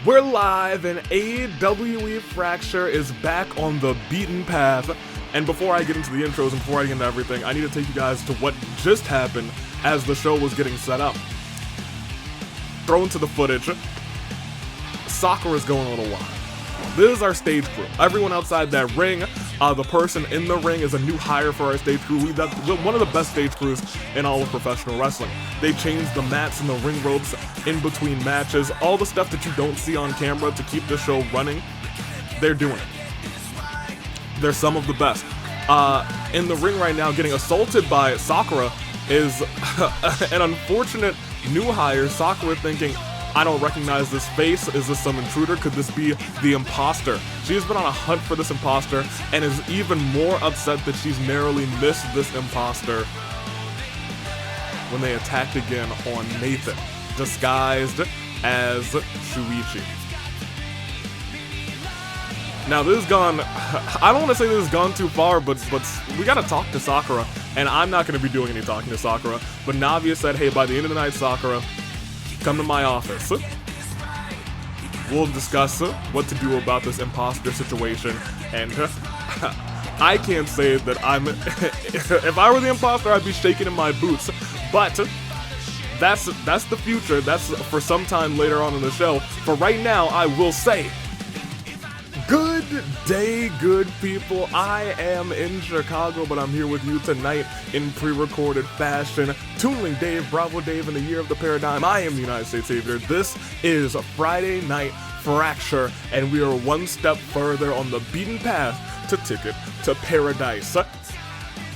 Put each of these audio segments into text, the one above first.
We're live and AWE Fracture is back on the beaten path. And before I get into the intros and before I get into everything, I need to take you guys to what just happened as the show was getting set up. Throw into the footage. Sakura's going a little wild. This is our stage crew. Everyone outside that ring, the person in the ring is a new hire for our stage crew. We're one of the best stage crews in all of professional wrestling. They changed the mats and the ring ropes in between matches. All the stuff that you don't see on camera to keep the show running, they're doing it. They're some of the best. In the ring right now, getting assaulted by Sakura is an unfortunate new hire. Sakura thinking, I don't recognize this face. Is this some intruder? Could this be the imposter? She has been on a hunt for this imposter and is even more upset that she's narrowly missed this imposter when they attacked again on Nathan, disguised as Shuichi. Now this has gone, I don't want to say this has gone too far, but we gotta talk to Sakura, and I'm not gonna be doing any talking to Sakura, but Navia said, hey, by the end of the night, Sakura, come to my office. We'll discuss what to do about this imposter situation, and I can't say that I'm, if I were the imposter, I'd be shaking in my boots, but that's the future. That's for some time later on in the show. For right now, I will say, good day, good people. I am in Chicago, but I'm here with you tonight in pre-recorded fashion. Toonling Dave, Bravo Dave, in the year of the paradigm. I am the United States Savior. This is Friday Night Fracture, and we are one step further on the beaten path to Ticket to Paradise.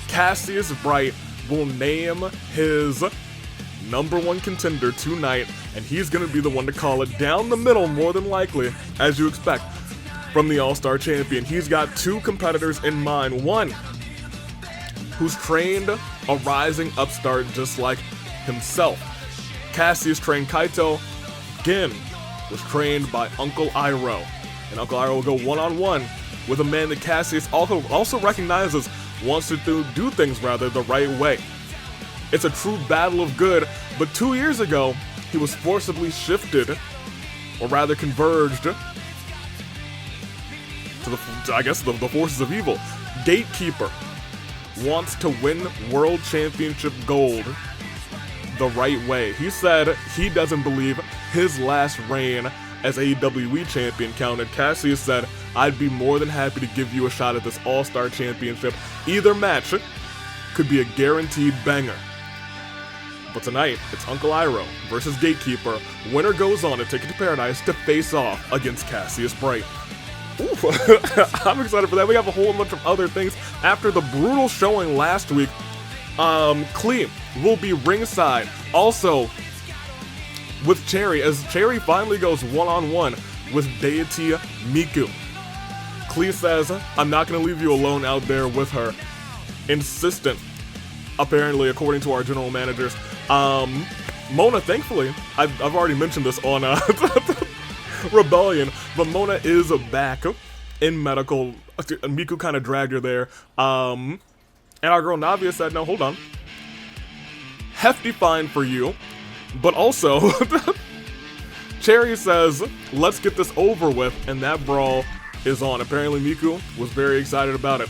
Cassius Bright will name his #1 contender tonight, and he's going to be the one to call it down the middle, more than likely, as you expect. From the All-Star Champion, he's got two competitors in mind. One who's trained a rising upstart just like himself. Cassius trained Kaito. Gin was trained by Uncle Iroh. And Uncle Iroh will go one-on-one with a man that Cassius also recognizes wants to do things rather the right way. It's a true battle of good, but 2 years ago, he was forcibly shifted, or rather converged, to the forces of evil. Gatekeer wants to win World Championship gold the right way. He said he doesn't believe his last reign as AWE champion counted. Cassius said, I'd be more than happy to give you a shot at this All-Star Championship. Either match could be a guaranteed banger. But tonight, it's Uncle Iroh versus Gatekeer. Winner goes on to Ticket to Paradise to face off against Cassius Bright. Ooh, I'm excited for that. We have a whole bunch of other things. After the brutal showing last week, Klee will be ringside. Also, with Cherry, as Cherry finally goes one-on-one with Deity Miku. Klee says, I'm not going to leave you alone out there with her. Insistent, apparently, according to our general managers. Mona, thankfully, I've already mentioned this on Rebellion, but Mona is back in medical. Miku kind of dragged her there. And our girl Navia said, no, hold on. Hefty fine for you. But also, Cherry says, let's get this over with, and that brawl is on. Apparently Miku was very excited about it.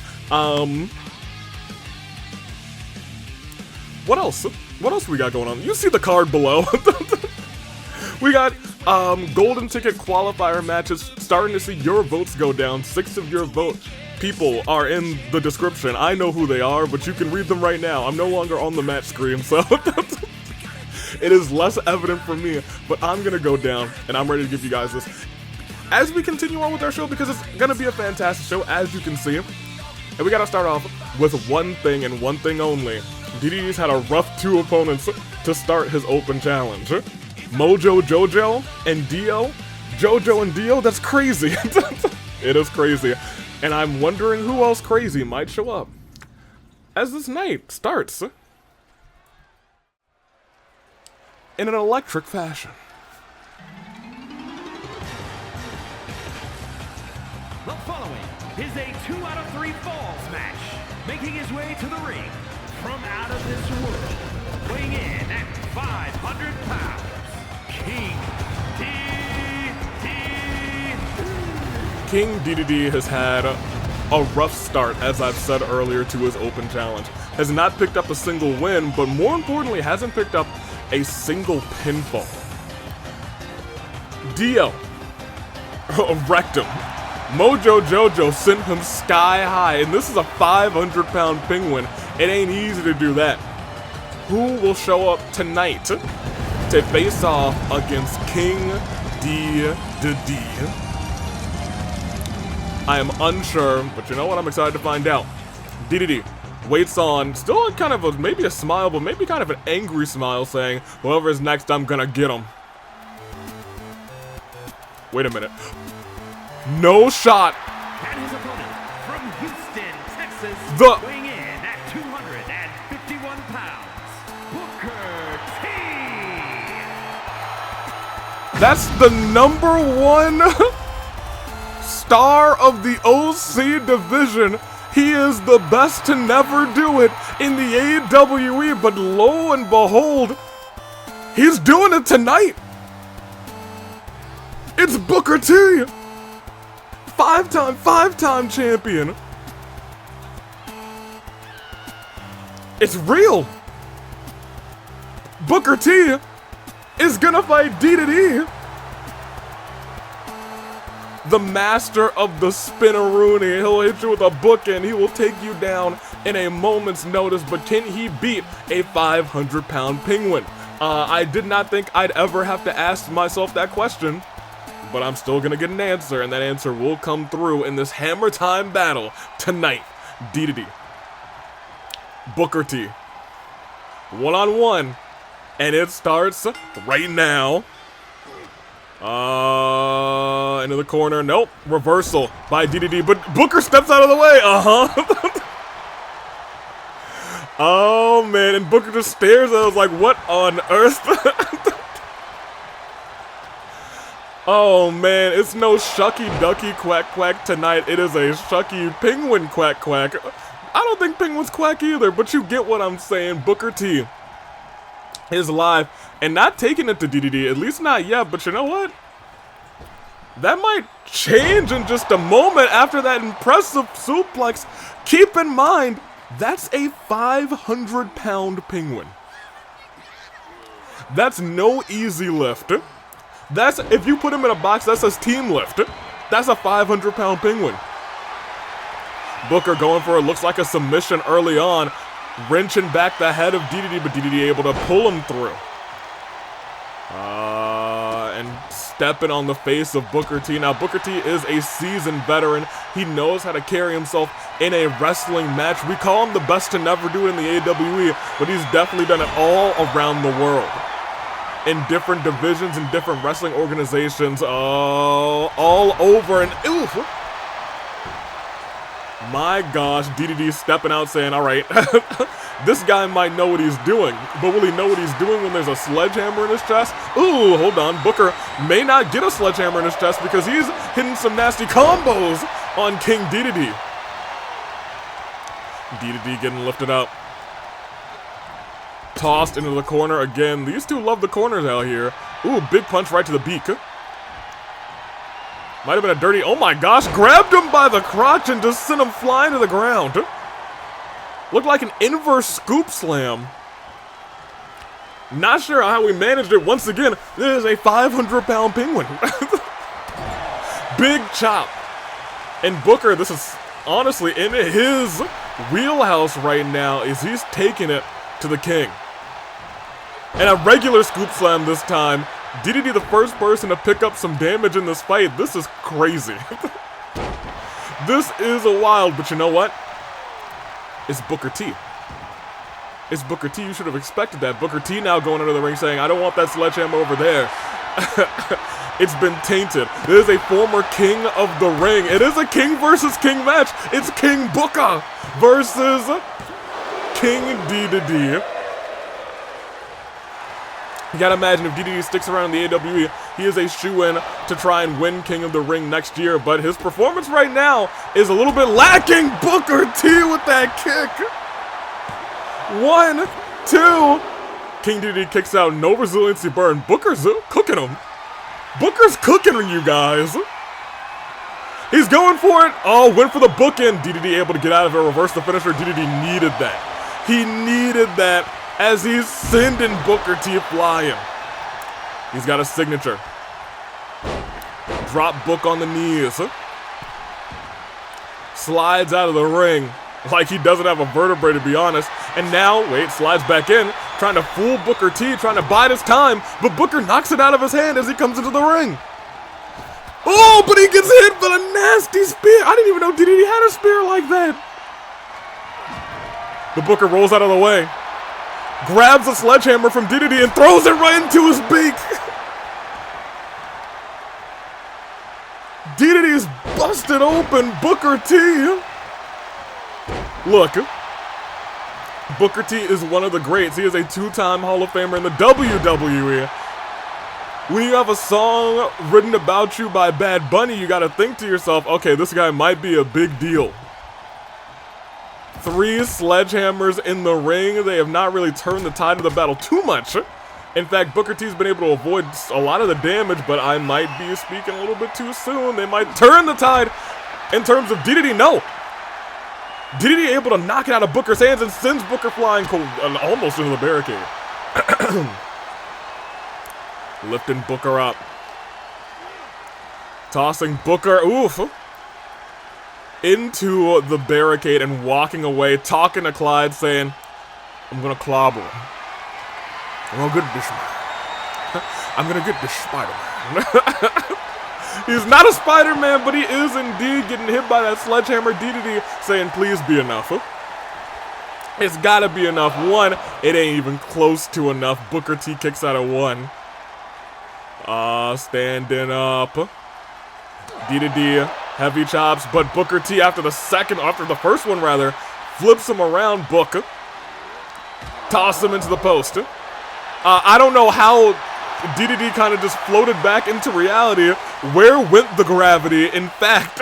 What else? What else we got going on? You see the card below. We got golden ticket qualifier matches. Starting to see your votes go down. 6 of your vote people are in the description. I know who they are, but you can read them right now. I'm no longer on the match screen, so it is less evident for me, but I'm gonna go down and I'm ready to give you guys this as we continue on with our show, because it's gonna be a fantastic show, as you can see. And we gotta start off with one thing and one thing only. DDD's had a rough 2 opponents to start his open challenge. Mojo Jojo and Dio. Jojo and Dio, that's crazy. It is crazy. And I'm wondering who else crazy might show up as this night starts in an electric fashion. The following is a 2 out of 3 falls match. Making his way to the ring from out of this world, weighing in at 500 pounds, King Dedede. King Dedede has had a rough start, as I've said earlier, to his open challenge. Has not picked up a single win, but more importantly, hasn't picked up a single pinfall. Dio wrecked him. Mojo Jojo sent him sky high, and this is a 500-pound penguin. It ain't easy to do that. Who will show up tonight to face off against King Dedede? I am unsure, but you know what? I'm excited to find out. Dedede waits on, still kind of maybe a smile, but maybe kind of an angry smile, saying, whoever is next, I'm gonna get him. Wait a minute. No shot. And his opponent from Houston, Texas, weighing in at 251 pounds, Booker T. That's the #1 star of the OC division. He is the best to never do it in the AWE, but lo and behold, he's doing it tonight. It's Booker T. Five-time champion. It's real. Booker T is gonna fight Dedede. The master of the spinneroonie. He'll hit you with a bookend. He will take you down in a moment's notice, but can he beat a 500-pound penguin? I did not think I'd ever have to ask myself that question, but I'm still gonna get an answer, and that answer will come through in this hammer time battle tonight. Dedede, Booker T, one-on-one, and it starts right now. Into the corner. Nope. Reversal by Dedede, but Booker steps out of the way. Oh, man. And Booker just stares at us like, what on earth? Oh, man. It's no shucky ducky quack quack tonight. It is a shucky penguin quack quack. I don't think penguins quack either, but you get what I'm saying. Booker T is live and not taking it to Dedede, at least not yet, but you know what? That might change in just a moment after that impressive suplex. Keep in mind, that's a 500-pound penguin. That's no easy lift. That's, if you put him in a box, that's a team lift. That's a 500-pound penguin. Booker going for it, looks like a submission early on, wrenching back the head of Dedede, but Dedede able to pull him through. And stepping on the face of Booker T. Now, Booker T is a seasoned veteran. He knows how to carry himself in a wrestling match. We call him the best to never do it in the AWE, but he's definitely done it all around the world. In different divisions and different wrestling organizations, all over, and oof. My gosh, Dedede stepping out saying, all right, this guy might know what he's doing, but will he know what he's doing when there's a sledgehammer in his chest? Ooh, hold on, Booker may not get a sledgehammer in his chest because he's hitting some nasty combos on King Dedede. Dedede getting lifted up. Tossed into the corner again. These two love the corners out here. Ooh, big punch right to the beak. Might have been a dirty, oh my gosh, grabbed him by the crotch and just sent him flying to the ground. Looked like an inverse scoop slam. Not sure how we managed it. Once again, this is a 500-pound penguin. Big chop. And Booker, this is honestly in his wheelhouse right now, is he's taking it to the king. And a regular scoop slam this time. Dedede the first person to pick up some damage in this fight. This is crazy. This is a wild, but you know what? It's Booker T. It's Booker T. You should have expected that. Booker T now going under the ring saying, I don't want that sledgehammer over there. It's been tainted. This is a former king of the ring. It is a king versus king match. It's King Booker versus King Dedede. You gotta imagine if Dedede sticks around in the AWE, he is a shoo-in to try and win King of the Ring next year, but his performance right now is a little bit lacking. Booker T with that kick. 1, 2. King Dedede kicks out, no resiliency burn. Booker's cooking him. Booker's cooking you guys. He's going for it. Oh, went for the bookend. Dedede able to get out of it, reverse the finisher. Dedede needed that. He needed that as he's sending Booker T flying. He's got a signature. Drop Book on the knees. Slides out of the ring like he doesn't have a vertebrae, to be honest. And now, wait, slides back in, trying to fool Booker T, trying to bide his time, but Booker knocks it out of his hand as he comes into the ring. Oh, but he gets hit with a nasty spear. I didn't even know Dedede had a spear like that. The Booker rolls out of the way, grabs a sledgehammer from Dedede and throws it right into his beak. Dedede's busted open Booker T. Look, Booker T is one of the greats. He is a two-time Hall of Famer in the WWE. When you have a song written about you by Bad Bunny, you gotta think to yourself, okay, this guy might be a big deal. 3 sledgehammers in the ring. They have not really turned the tide of the battle too much. In fact, Booker T's been able to avoid a lot of the damage, but I might be speaking a little bit too soon. They might turn the tide in terms of Dedede. No. Dedede able to knock it out of Booker's hands and sends Booker flying almost into the barricade. Lifting Booker up. Tossing Booker, oof, into the barricade and walking away, talking to Clyde, saying, I'm gonna clobber him. I'm gonna get this man. I'm gonna get this Spider-Man. He's not a Spider-Man, but he is indeed getting hit by that sledgehammer. Dedede saying, please be enough. It's gotta be enough. 1, it ain't even close to enough. Booker T kicks out of 1. Standing up. Dedede, heavy chops, but Booker T after the first one rather, flips him around. Booker. Toss him into the post. I don't know how Dedede kind of just floated back into reality. Where went the gravity? In fact,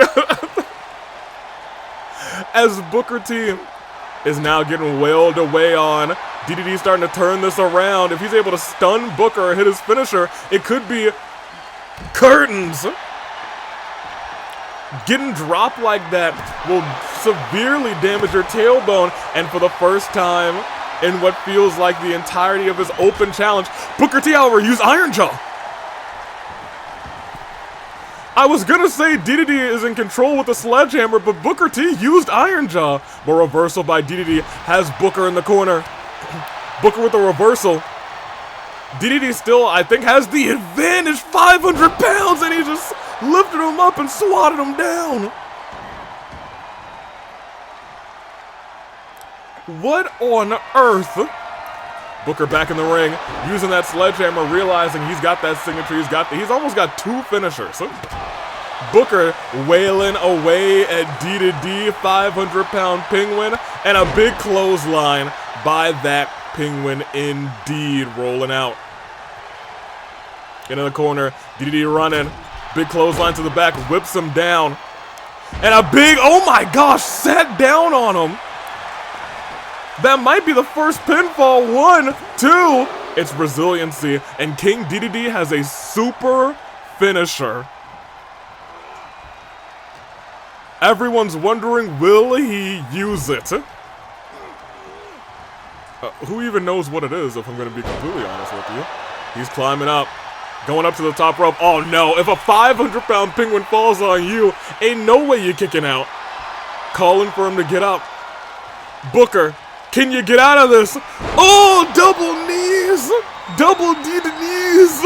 as Booker T is now getting wailed away on, Dedede starting to turn this around. If he's able to stun Booker or hit his finisher, it could be curtains. Getting dropped like that will severely damage your tailbone, and for the first time in what feels like the entirety of his open challenge, Booker T, however, used Iron Jaw. I was gonna say Dedede is in control with the sledgehammer, but Booker T used Iron Jaw. But reversal by Dedede has Booker in the corner. Booker with the reversal. Dedede still, I think, has the advantage, 500 pounds, and he just lifted him up and swatted him down. What on earth? Booker back in the ring, using that sledgehammer, realizing he's got that signature, he's almost got 2 finishers. Booker wailing away at Dedede, 500-pound penguin, and a big clothesline by that penguin indeed, rolling out. Into the corner, Dedede running, big clothesline to the back, whips him down, and a big, oh my gosh, sat down on him. That might be the first pinfall. 1, 2. It's resiliency, and King Dedede has a super finisher. Everyone's wondering, will he use it? Who even knows what it is, if I'm going to be completely honest with you. He's climbing up, going up to the top rope. Oh no, if a 500-pound penguin falls on you, ain't no way you're kicking out. Calling for him to get up. Booker, can you get out of this? Oh, double knees! Double D to knees!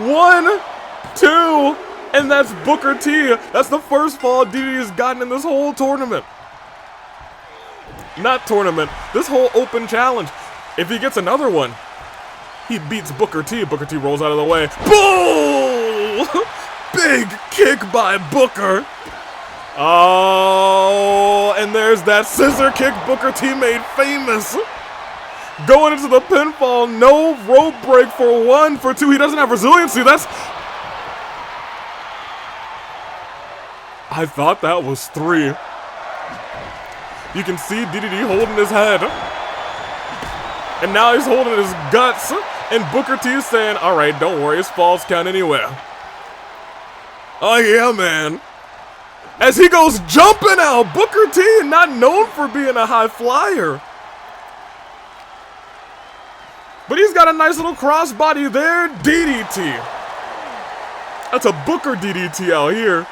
1, 2, and that's Booker T. That's the first fall Dedede has gotten in this whole tournament. Not tournament, this whole open challenge. If he gets another one, he beats Booker T. Booker T rolls out of the way. Boom! Big kick by Booker. Oh, and there's that scissor kick Booker T made famous. Going into the pinfall, no rope break for 1, for 2. He doesn't have resiliency. I thought that was 3. You can see Dedede holding his head. And now he's holding his guts. And Booker T is saying, alright, don't worry, his falls count anywhere. Oh yeah, man. as he goes jumping out. Booker T, not known for being a high flyer. But he's got a nice little crossbody there. DDT. That's a Booker DDT out here.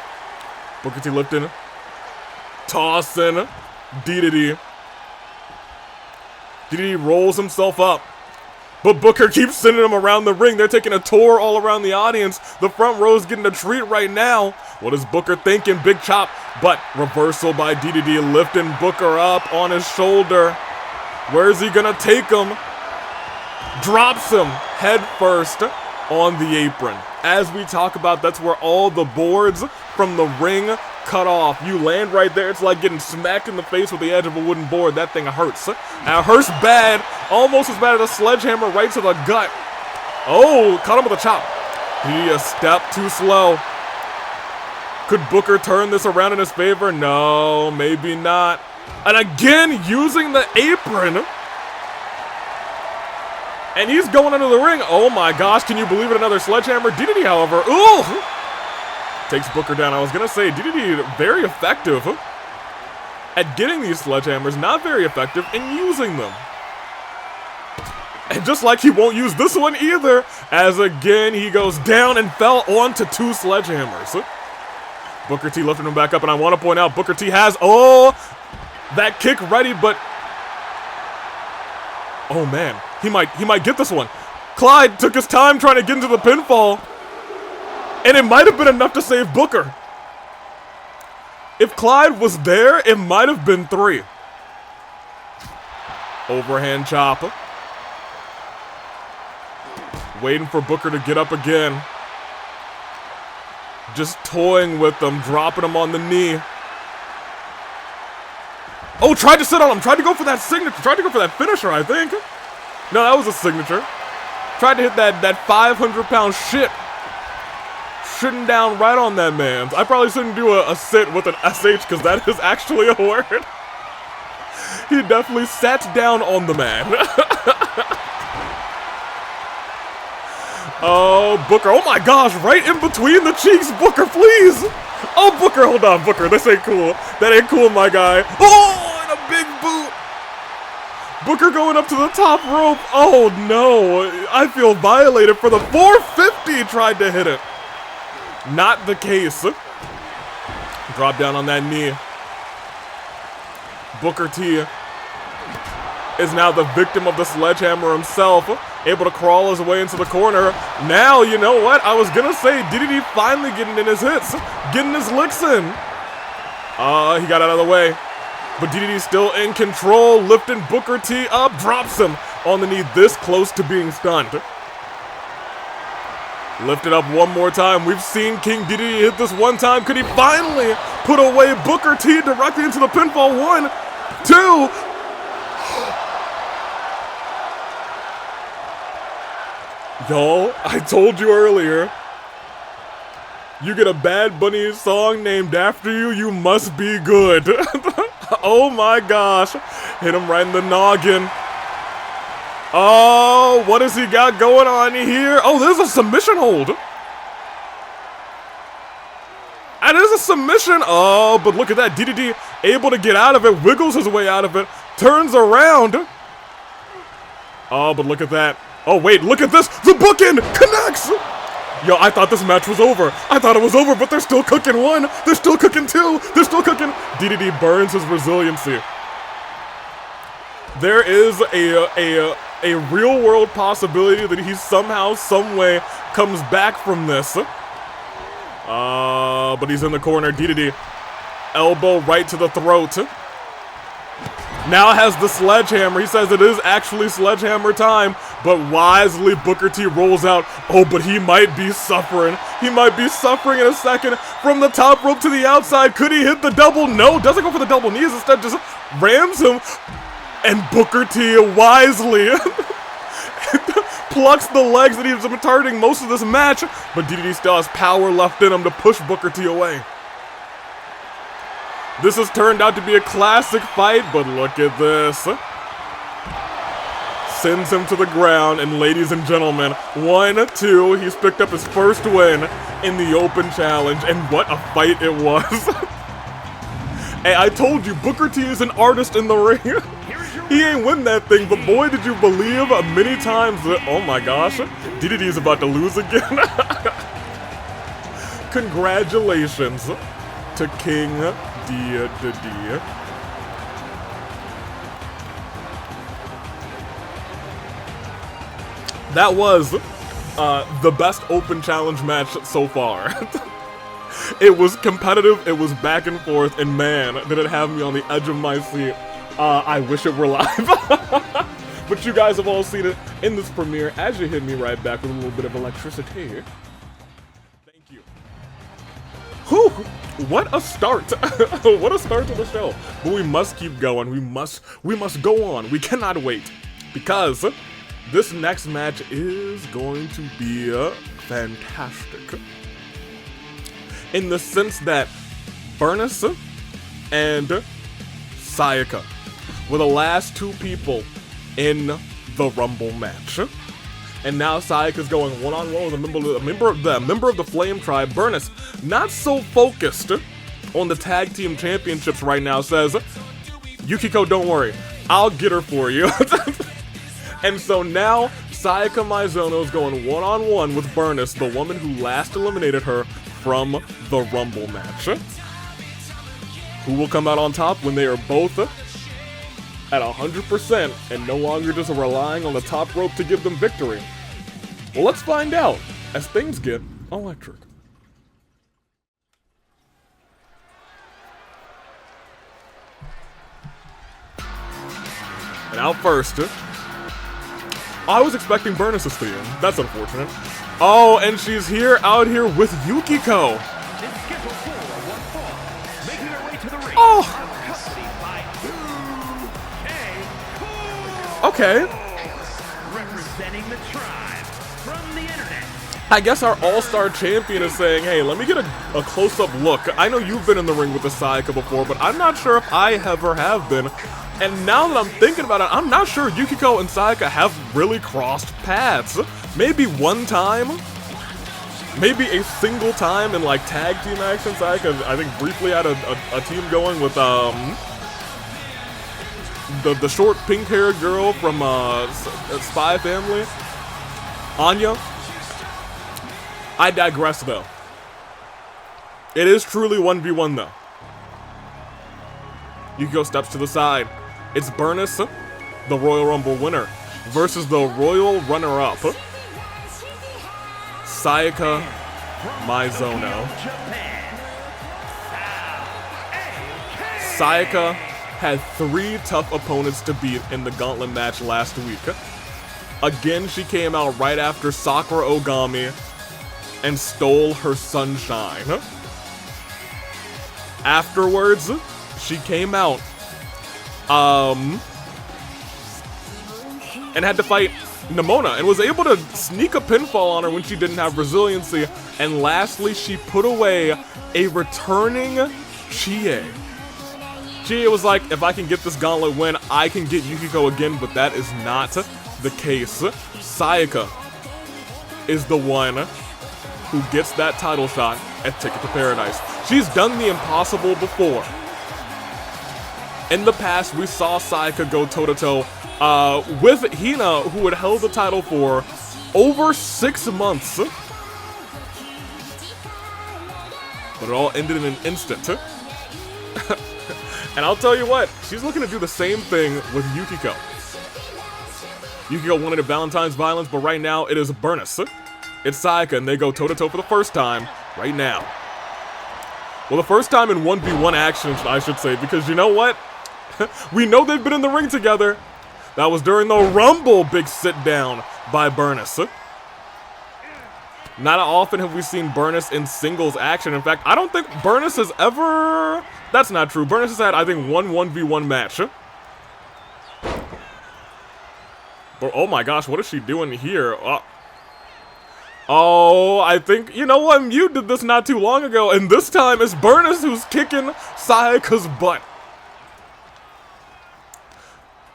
Booker T lifting. Tossing. Dedede. Dedede rolls himself up. But Booker keeps sending him around the ring. They're taking a tour all around the audience. The front row's getting a treat right now. What is Booker thinking? Big chop. But reversal by Dedede, lifting Booker up on his shoulder. Where is he gonna take him? Drops him head first on the apron. As we talk about, that's where all the boards from the ring cut off. You land right there, it's like getting smacked in the face with the edge of a wooden board. That thing hurts. And it hurts bad, almost as bad as a sledgehammer right to the gut. Oh, caught him with a chop. He a step too slow. Could Booker turn this around in his favor? No, maybe not. And again, using the apron. And he's going under the ring. Oh my gosh, can you believe it? Another sledgehammer. Dedede, however, ooh, takes Booker down. I was gonna say, Dedede, very effective at getting these sledgehammers, not very effective in using them. And just like he won't use this one either, as again he goes down and fell onto two sledgehammers. Booker T lifting him back up, and I want to point out, Booker T has, that kick ready, but oh man, he might get this one. Clyde took his time trying to get into the pinfall, and it might have been enough to save Booker. If Clyde was there, it might have been 3. Overhand chop. Waiting for Booker to get up again. Just toying with him, dropping him on the knee. Oh, tried to sit on him, tried to go for that signature, tried to go for that finisher, I think. No, that was a signature. Tried to hit that 500-pound shit. Shitting down right on that man. I probably shouldn't do a sit with an SH, because that is actually a word. He definitely sat down on the man. Oh, Booker, oh my gosh, right in between the cheeks, Booker, please. Oh, Booker, hold on, Booker, this ain't cool. That ain't cool, my guy. Oh, and a big boot. Booker going up to the top rope. Oh, no, I feel violated for the 450, tried to hit it. Not the case. Drop down on that knee. Booker T is now the victim of the sledgehammer himself. Able to crawl his way into the corner. Now, you know what? I was gonna say, Dedede finally getting in his hits. Getting his licks in. He got out of the way. But Dedede's still in control. Lifting Booker T up. Drops him on the knee this close to being stunned. Lift it up one more time. We've seen King Dedede hit this one time. Could he finally put away Booker T directly into the pinfall? 1, 2. Y'all, I told you earlier, you get a Bad Bunny song named after you, you must be good. Oh my gosh. Hit him right in the noggin. Oh, what has he got going on here? Oh, there's a submission hold. And there's a submission. Oh, but look at that. Dedede able to get out of it, wiggles his way out of it, turns around. Oh, but look at that. Oh, wait, look at this. The bookend connects. Yo, I thought this match was over. I thought it was over, but they're still cooking 1. They're still cooking 2. They're still cooking. Dedede burns his resiliency. There is a real-world possibility that he somehow, someway comes back from this. But he's in the corner. Dedede, elbow right to the throat. Now has the sledgehammer. He says it is actually sledgehammer time, but wisely Booker T rolls out. Oh, but he might be suffering. He might be suffering in a second. From the top rope to the outside. Could he hit the double? No, doesn't go for the double knees. Instead just rams him. And Booker T wisely plucks the legs that he's been targeting most of this match, but Dedede still has power left in him to push Booker T away. This has turned out to be a classic fight, but look at this. Sends him to the ground, and ladies and gentlemen, 1, 2, he's picked up his first win in the Open Challenge, and what a fight it was. Hey, I told you, Booker T is an artist in the ring. He ain't win that thing, but boy, did you believe many times that, oh my gosh, Dedede is about to lose again. Congratulations to King Dedede. That was the best open challenge match so far. It was competitive, it was back and forth, and man, did it have me on the edge of my seat. I wish it were live. But you guys have all seen it in this premiere as you hit me right back with a little bit of electricity. Thank you. Whew, what a start. What a start to the show. But we must keep going. We must go on. We cannot wait. Because this next match is going to be fantastic. In the sense that Burnice and Sayaka were the last two people in the Rumble match. And now Sayaka's going one-on-one with a member of the Flame Tribe. Burnice, not so focused on the Tag Team Championships right now, says, Yukiko, don't worry, I'll get her for you. And so now Sayaka Mizuno is going one-on-one with Burnice, the woman who last eliminated her from the Rumble match. Who will come out on top when they are both at 100% and no longer just relying on the top rope to give them victory? Well, let's find out as things get electric. And out first, I was expecting Burnice to stay in. That's unfortunate. Oh, and she's out here with Yukiko. Oh. Okay. Representing the tribe from the internet. I guess our all-star champion is saying, hey, let me get a close-up look. I know you've been in the ring with the Sayaka before, but I'm not sure if I ever have been. And now that I'm thinking about it, I'm not sure Yukiko and Sayaka have really crossed paths. Maybe one time? Maybe a single time in like tag team action. Sayaka, I think, briefly had a team going with the short pink-haired girl from Spy Family, Anya. I digress though. It is truly 1v1 though. Yukiko steps to the side. It's Burnice, the Royal Rumble winner, versus the Royal runner-up, Sayaka Mizuno. Sayaka had 3 tough opponents to beat in the gauntlet match last week. Again, she came out right after Sakura Ogami and stole her sunshine. Afterwards, she came out and had to fight Nimona and was able to sneak a pinfall on her when she didn't have resiliency. And lastly, she put away a returning Chie. Chie was like, if I can get this gauntlet win, I can get Yukiko again, but that is not the case. Sayaka is the one who gets that title shot at Ticket to Paradise. She's done the impossible before. In the past, we saw Sayaka go toe-to-toe with Hina, who had held the title for over 6 months. But it all ended in an instant. And I'll tell you what, she's looking to do the same thing with Yukiko. Yukiko wanted a Valentine's violence, but right now it is Burnice. It's Sayaka, and they go toe-to-toe for the first time right now. Well, the first time in 1v1 action, I should say, because you know what? We know they've been in the ring together. That was during the Rumble big sit-down by Burnice. Not often have we seen Burnice in singles action. In fact, I don't think Burnice has ever... That's not true. Burnice has had, I think, one 1v1 match. But, oh my gosh, what is she doing here? Oh, I think, you know what? Mew did this not too long ago, and this time it's Burnice who's kicking Sayaka's butt.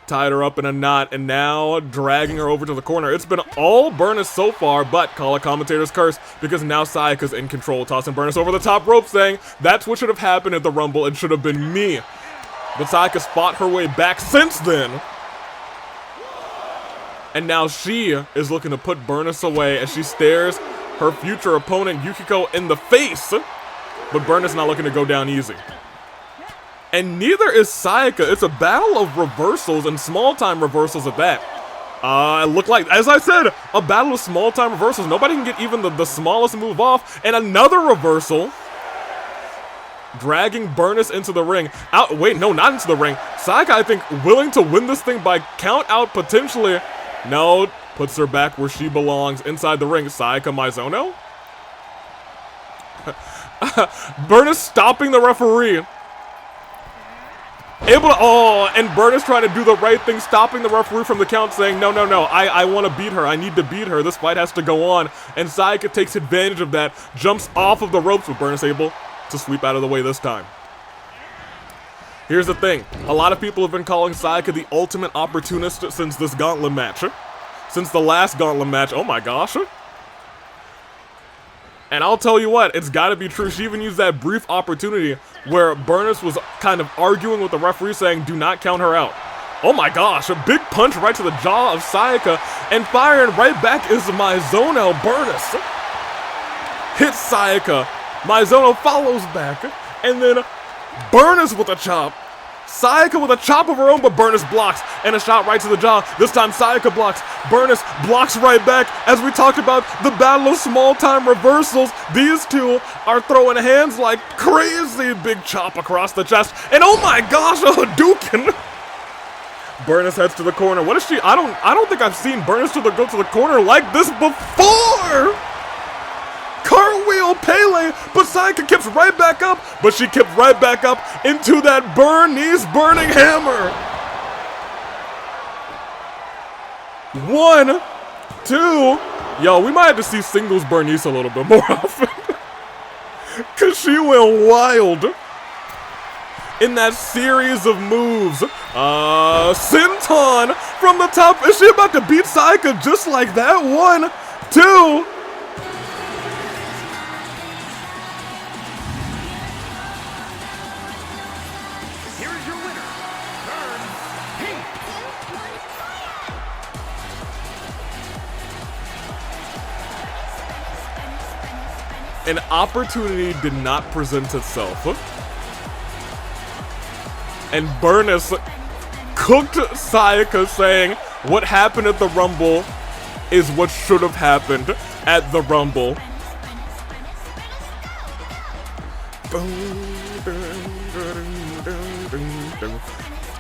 tied her up in a knot, and now dragging her over to the corner. It's been all Burnice so far, but call a commentator's curse, because now Sayaka's in control, tossing Burnice over the top rope, saying, that's what should have happened at the Rumble, it should have been me. But Sayaka's fought her way back since then. And now she is looking to put Burnice away as she stares her future opponent, Yukiko, in the face. But Burnice not looking to go down easy. And neither is Sayaka. It's a battle of reversals and small-time reversals at that. Look like, as I said, a battle of small-time reversals. Nobody can get even the smallest move off. And another reversal. Dragging Burnice into the ring. Wait, no, not into the ring. Sayaka, I think, willing to win this thing by count out potentially. No, puts her back where she belongs, inside the ring. Sayaka Mizuno? Burnice stopping the referee. Able to, and Burnice trying to do the right thing, stopping the referee from the count, saying, no, I want to beat her, I need to beat her, this fight has to go on, and Sayaka takes advantage of that, jumps off of the ropes, with Burnice able to sweep out of the way this time. Here's the thing, a lot of people have been calling Sayaka the ultimate opportunist since this gauntlet match, since the last gauntlet match, oh my gosh. And I'll tell you what, it's gotta be true. She even used that brief opportunity where Burnice was kind of arguing with the referee saying, do not count her out. Oh my gosh, a big punch right to the jaw of Sayaka, and firing right back is Mizuno. Burnice hits Sayaka. Mizuno follows back, and then Burnice with a chop. Sayaka with a chop of her own, but Burnice blocks, and a shot right to the jaw. This time Sayaka blocks, Burnice blocks right back. As we talked about, the battle of small-time reversals, these two are throwing hands like crazy. Big chop across the chest, and oh my gosh, a Hadouken! Burnice heads to the corner. What is she? I don't think I've seen Burnice go to the corner like this before! Cartwheel Pele, but Sayaka keeps right back up, but she kept right back up into that Burnice burning hammer. 1, 2, yo, we might have to see singles Burnice a little bit more often, cause she went wild in that series of moves. Senton from the top. Is she about to beat Sayaka just like that? 1, 2. An opportunity did not present itself. And Burnice cooked Sayaka, saying, what happened at the Rumble is what should have happened at the Rumble.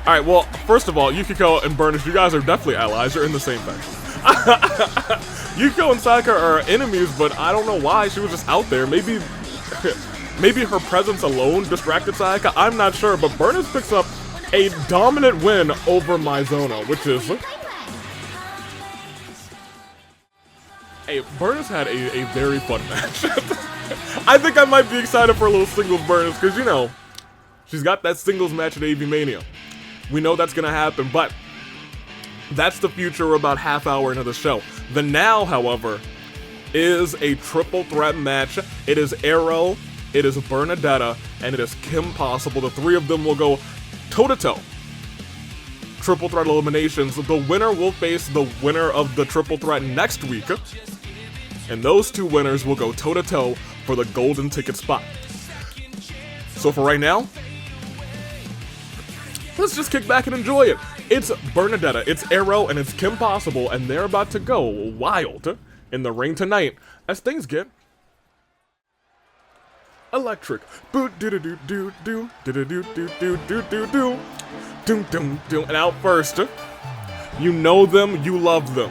Alright, well, first of all, Yukiko and Burnice, you guys are definitely allies. You're in the same faction. Yukiko and Sayaka are enemies, but I don't know why. She was just out there. Maybe her presence alone distracted Sayaka. I'm not sure, but Burnice picks up a dominant win over Mizuno, which is... Hey, Burnice had a very fun match. I think I might be excited for a little singles Burnice, because, you know, she's got that singles match at AV Mania. We know that's going to happen, but that's the future. We're about half hour into the show. The now, however, is a triple threat match. It is Iroh, it is Bernadetta, and it is Kim Possible. The three of them will go toe-to-toe. Triple threat eliminations. The winner will face the winner of the triple threat next week. And those two winners will go toe-to-toe for the golden ticket spot. So for right now, let's just kick back and enjoy it. It's Bernadetta, it's Iroh, and it's Kim Possible, and they're about to go wild in the ring tonight as things get electric. Boot do do do do do do do do do do do do do do do. And out first, you know them, you love them.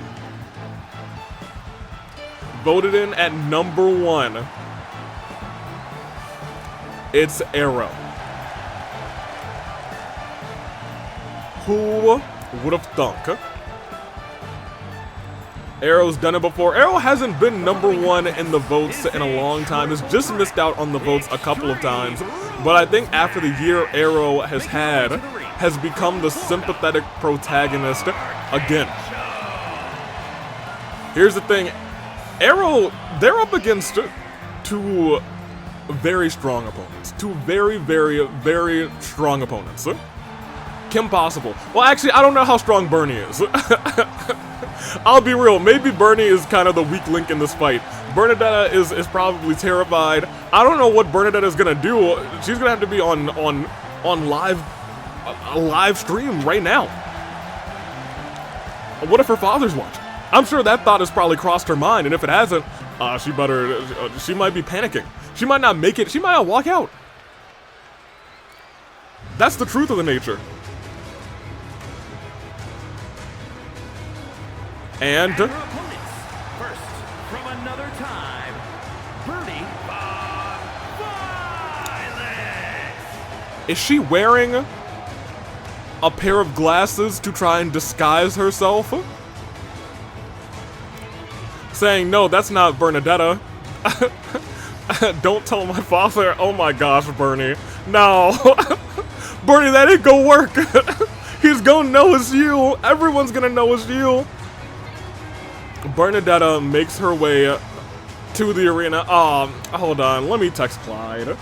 Voted in at number 1. It's Iroh. Who would have thunk? Iroh's done it before. Iroh hasn't been number 1 in the votes in a long time. Has just missed out on the votes a couple of times. But I think after the year Iroh has had, has become the sympathetic protagonist again. Here's the thing, Iroh, they're up against two very strong opponents. Two very, very, very strong opponents. Kim Possible. Well, actually, I don't know how strong Bernie is. I'll be real, maybe Bernie is kind of the weak link in this fight. Bernadetta is probably terrified. I don't know what Bernadetta is gonna do. She's gonna have to be on a live stream right now. What if her father's watching? I'm sure that thought has probably crossed her mind, and if it hasn't, she might be panicking. She might not make it. She might not walk out. That's the truth of the nature. And her opponents, first from another time, Bernie Violence. Is she wearing a pair of glasses to try and disguise herself? Saying, no, that's not Bernadetta. Don't tell my father. Oh my gosh, Bernie. No. Bernie, that ain't gonna work. He's gonna know it's you. Everyone's gonna know it's you. Bernadetta makes her way to the arena. Hold on. Let me text Clyde.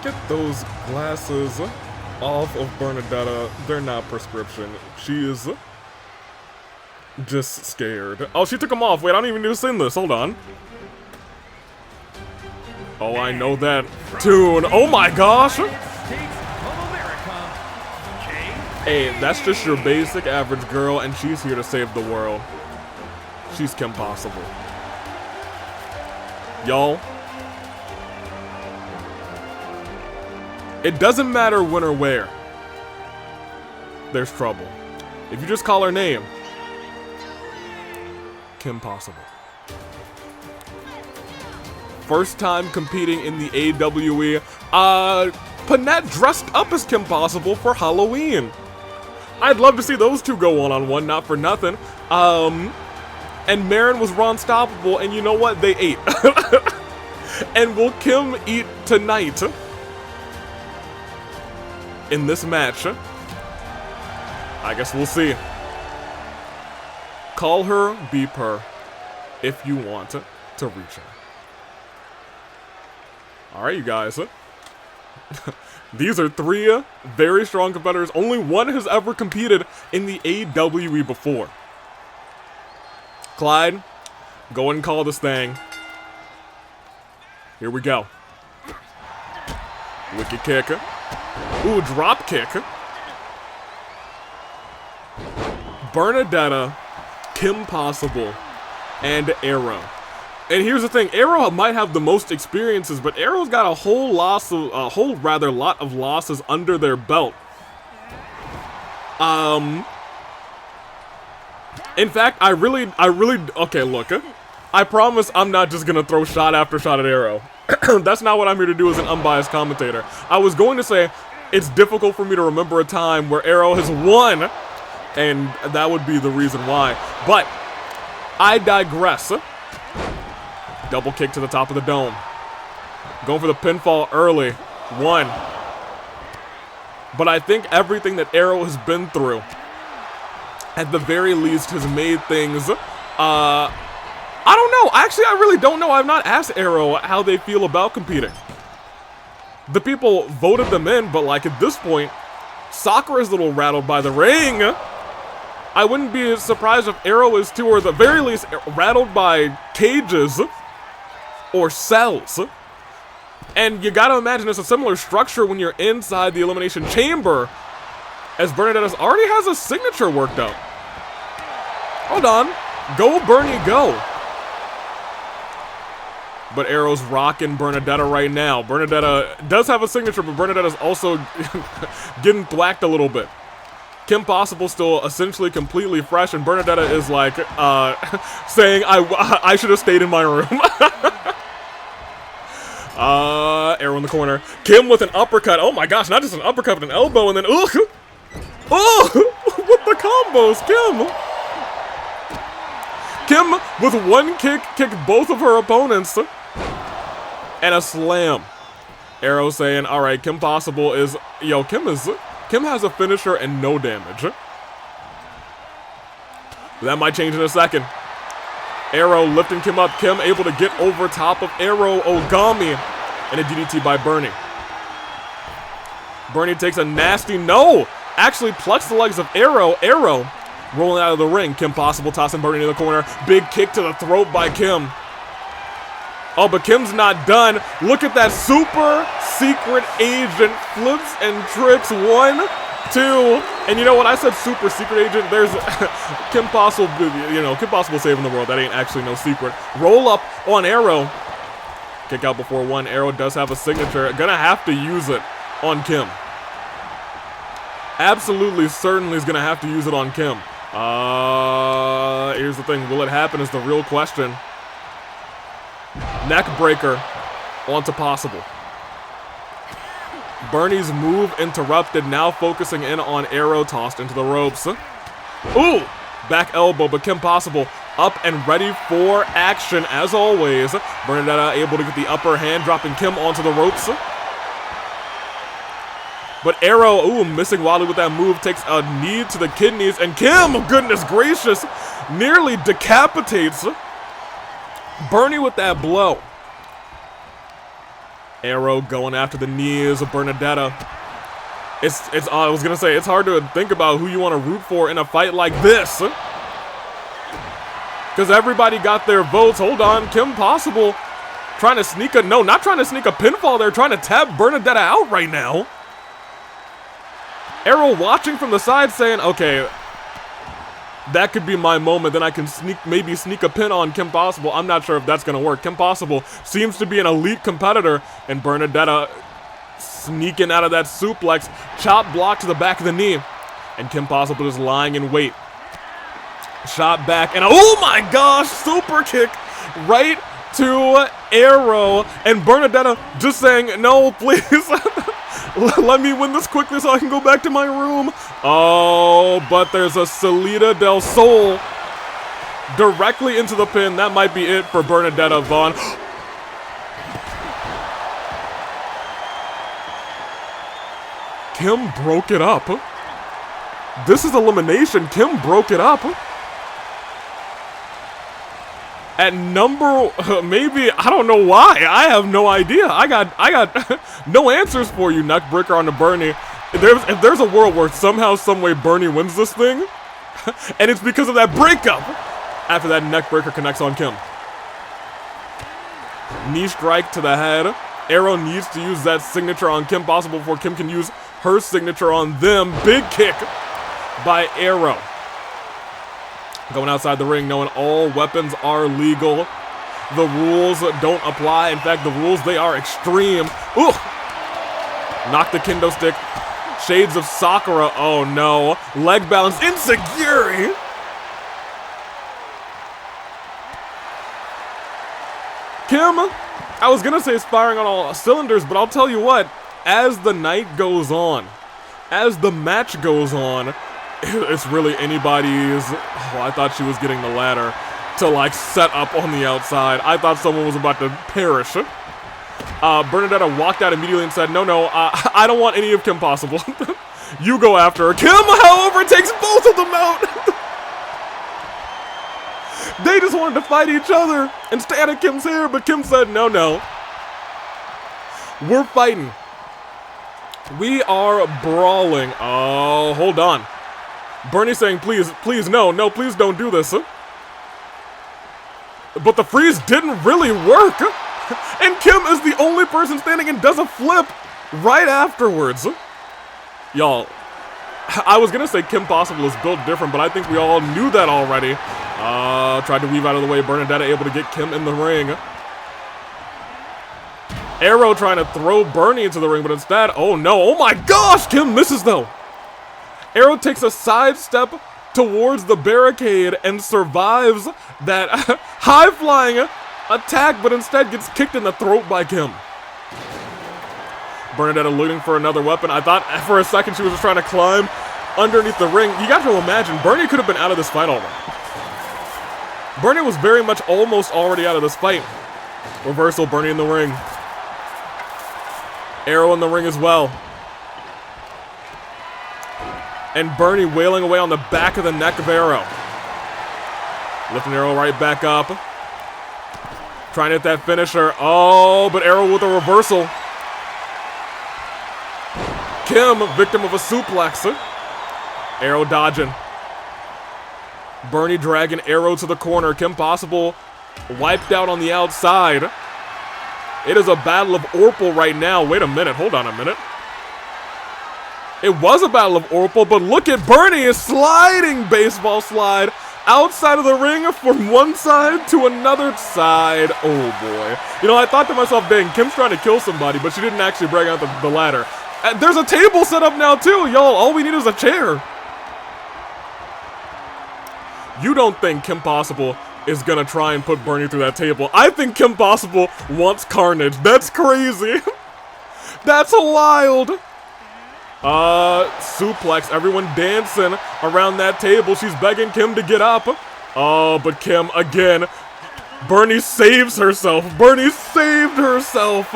Get those glasses off of Bernadetta. They're not prescription. She is just scared. Oh, she took them off. Wait, I don't even need to sing this. Hold on. Oh, I know that tune. Oh my gosh. Hey, that's just your basic average girl, and she's here to save the world. She's Kim Possible. Y'all. It doesn't matter when or where. There's trouble. If you just call her name, Kim Possible. First time competing in the AWE. Panette dressed up as Kim Possible for Halloween. I'd love to see those two go one-on-one, not for nothing. And Marin was Ron Stoppable, and you know what? They ate. And will Kim eat tonight? In this match? I guess we'll see. Call her, beep her, if you want to reach her. Alright, you guys. These are three very strong competitors. Only one has ever competed in the AWE before. Clyde, go and call this thing. Here we go. Wicked kick. Ooh, drop kick. Bernadetta, Kim Possible, and Iroh. And here's the thing, Iroh might have the most experiences, but Iroh's got a whole lot of losses under their belt. In fact, I really, okay, look, I promise I'm not just gonna throw shot after shot at Iroh. That's not what I'm here to do as an unbiased commentator. I was going to say, it's difficult for me to remember a time where Iroh has won, and that would be the reason why. But, I digress. Double kick to the top of the dome. Going for the pinfall early. One. But I think everything that Iroh has been through, at the very least, has made things, I don't know. Actually, I really don't know. I've not asked Iroh how they feel about competing. The people voted them in, but like at this point, Sakura's a little rattled by the ring. I wouldn't be surprised if Iroh is too, or at the very least, rattled by cages or cells. And you gotta imagine it's a similar structure when you're inside the Elimination Chamber, as Bernadetta already has a signature worked out. Hold on. Go, Bernie, go. But Iroh's rocking Bernadetta right now. Bernadetta does have a signature, but Bernadetta's also getting thwacked a little bit. Kim Possible still essentially completely fresh, and Bernadetta is like, saying, I should have stayed in my room. Iroh in the corner. Kim with an uppercut. Oh my gosh, not just an uppercut, but an elbow, and then, ugh. Oh, with the combos, Kim. Kim, with one kick, kicked both of her opponents. And a slam. Iroh saying, alright, Kim Possible is... Yo, Kim has a finisher and no damage. That might change in a second. Iroh lifting Kim up. Kim able to get over top of Iroh Ogami. And a DDT by Bernie. Bernie takes a nasty no. Actually plucks the legs of Iroh. Iroh rolling out of the ring. Kim Possible tossing Bernie in the corner. Big kick to the throat by Kim. Oh, but Kim's not done. Look at that super secret agent flips and tricks. 1, 2, and you know what? I said super secret agent. There's Kim Possible, you know, Kim Possible saving the world. That ain't actually no secret. Roll up on Iroh. Kick out before 1. Iroh does have a signature. Gonna have to use it on Kim. Absolutely, certainly is gonna have to use it on Kim. Here's the thing. Will it happen is the real question. Neck breaker onto Possible. Bernie's move interrupted, now focusing in on Iroh, tossed into the ropes. Ooh! Back elbow, but Kim Possible up and ready for action as always. Bernadetta able to get the upper hand, dropping Kim onto the ropes. But Iroh, ooh, missing Wally with that move, takes a knee to the kidneys, and Kim, goodness gracious, nearly decapitates Bernie with that blow. Iroh going after the knees of Bernadetta. I was gonna say, it's hard to think about who you want to root for in a fight like this. Because everybody got their votes. Hold on, Kim Possible trying to sneak a, no, not trying to sneak a pinfall. They're trying to tap Bernadetta out right now. Iroh watching from the side saying, okay, that could be my moment, then I can maybe sneak a pin on Kim Possible. I'm not sure if that's gonna work. Kim Possible seems to be an elite competitor, and Bernadetta sneaking out of that suplex, chop block to the back of the knee, and Kim Possible is lying in wait. Shot back, and oh my gosh, super kick right to Iroh, and Bernadetta just saying, no, please. Let me win this quickly so I can go back to my room. Oh, but there's a Salida del Sol directly into the pin. That might be it for Bernadetta Vaughn. Kim broke it up. This is elimination. Kim broke it up. At number, maybe, I don't know why. I have no idea. I got no answers for you, Neckbreaker on the Bernie. If there's a world where somehow, someway Bernie wins this thing, and it's because of that breakup. After that, Neckbreaker connects on Kim. Knee strike to the head. Iroh needs to use that signature on Kim Possible before Kim can use her signature on them. Big kick by Iroh. Going outside the ring, knowing all weapons are legal. The rules don't apply. In fact, the rules, they are extreme. Ooh! Knock the kendo stick. Shades of Sakura. Oh no. Leg balance. Insecurity. Kim, I was gonna say is firing on all cylinders, but I'll tell you what. As the night goes on, as the match goes on, it's really anybody's. Oh, I thought she was getting the ladder to like set up on the outside. I thought someone was about to perish. Bernadetta walked out immediately and said, no, I don't want any of Kim Possible. You go after her. Kim, however, takes both of them out. They just wanted to fight each other and stay out of Kim's hair, but Kim said, no. We're fighting. We are brawling. Oh, hold on. Bernie saying, please, no, please don't do this. But the freeze didn't really work. And Kim is the only person standing and does a flip right afterwards. Y'all, I was gonna say Kim Possible is built different, but I think we all knew that already. Tried to weave out of the way. Bernadetta able to get Kim in the ring. Iroh trying to throw Bernie into the ring, but instead, oh no, oh my gosh, Kim misses though. Iroh takes a sidestep towards the barricade and survives that high-flying attack, but instead gets kicked in the throat by Kim. Bernadetta looking for another weapon. I thought for a second she was just trying to climb underneath the ring. You got to imagine, Bernie could have been out of this fight already. Bernie was very much almost already out of this fight. Reversal, Bernie in the ring. Iroh in the ring as well. And Bernie wailing away on the back of the neck of Iroh. Lifting Iroh right back up. Trying to hit that finisher. Oh, but Iroh with a reversal. Kim, victim of a suplex. Iroh dodging. Bernie dragging Iroh to the corner. Kim Possible wiped out on the outside. It is a battle of Orpal right now. Wait a minute. Hold on a minute. It was a battle of Orpal, but look at Bernie is sliding baseball slide outside of the ring from one side to another side. Oh boy. You know, I thought to myself, dang, Kim's trying to kill somebody, but she didn't actually bring out the ladder. And there's a table set up now too, y'all. All we need is a chair. You don't think Kim Possible is gonna try and put Bernie through that table? I think Kim Possible wants carnage. That's crazy. That's wild. Suplex, everyone dancing around that table. She's begging Kim to get up. Oh, but Kim, again, Bernie saves herself. Bernie saved herself.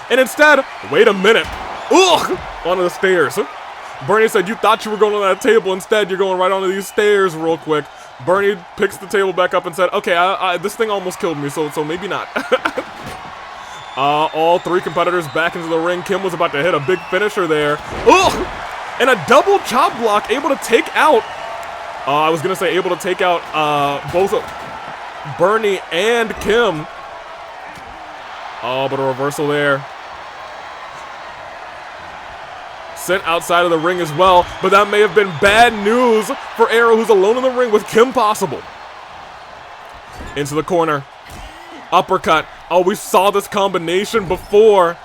And instead, wait a minute. Ugh! Onto the stairs. Bernie said, you thought you were going on that table. Instead, you're going right onto these stairs real quick. Bernie picks the table back up and said, okay, this thing almost killed me, so maybe not. All three competitors back into the ring. Kim was about to hit a big finisher there. Ugh! And a double chop block, able to take out, I was going to say able to take out both Bernie and Kim. Oh, but a reversal there. Sent outside of the ring as well, but that may have been bad news for Iroh, who's alone in the ring with Kim Possible. Into the corner. Uppercut. Oh, we saw this combination before.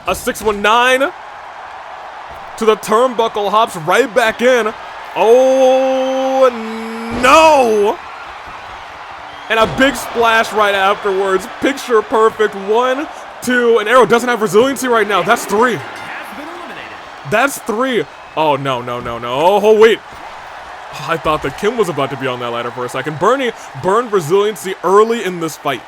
A 619 to the turnbuckle, hops right back in. Oh, no! And a big splash right afterwards. Picture perfect. 1, 2, and Iroh doesn't have resiliency right now. That's 3. That's 3. Oh, no. Oh, wait. I thought that Kim was about to be on that ladder for a second. Bernie burned resiliency early in this fight.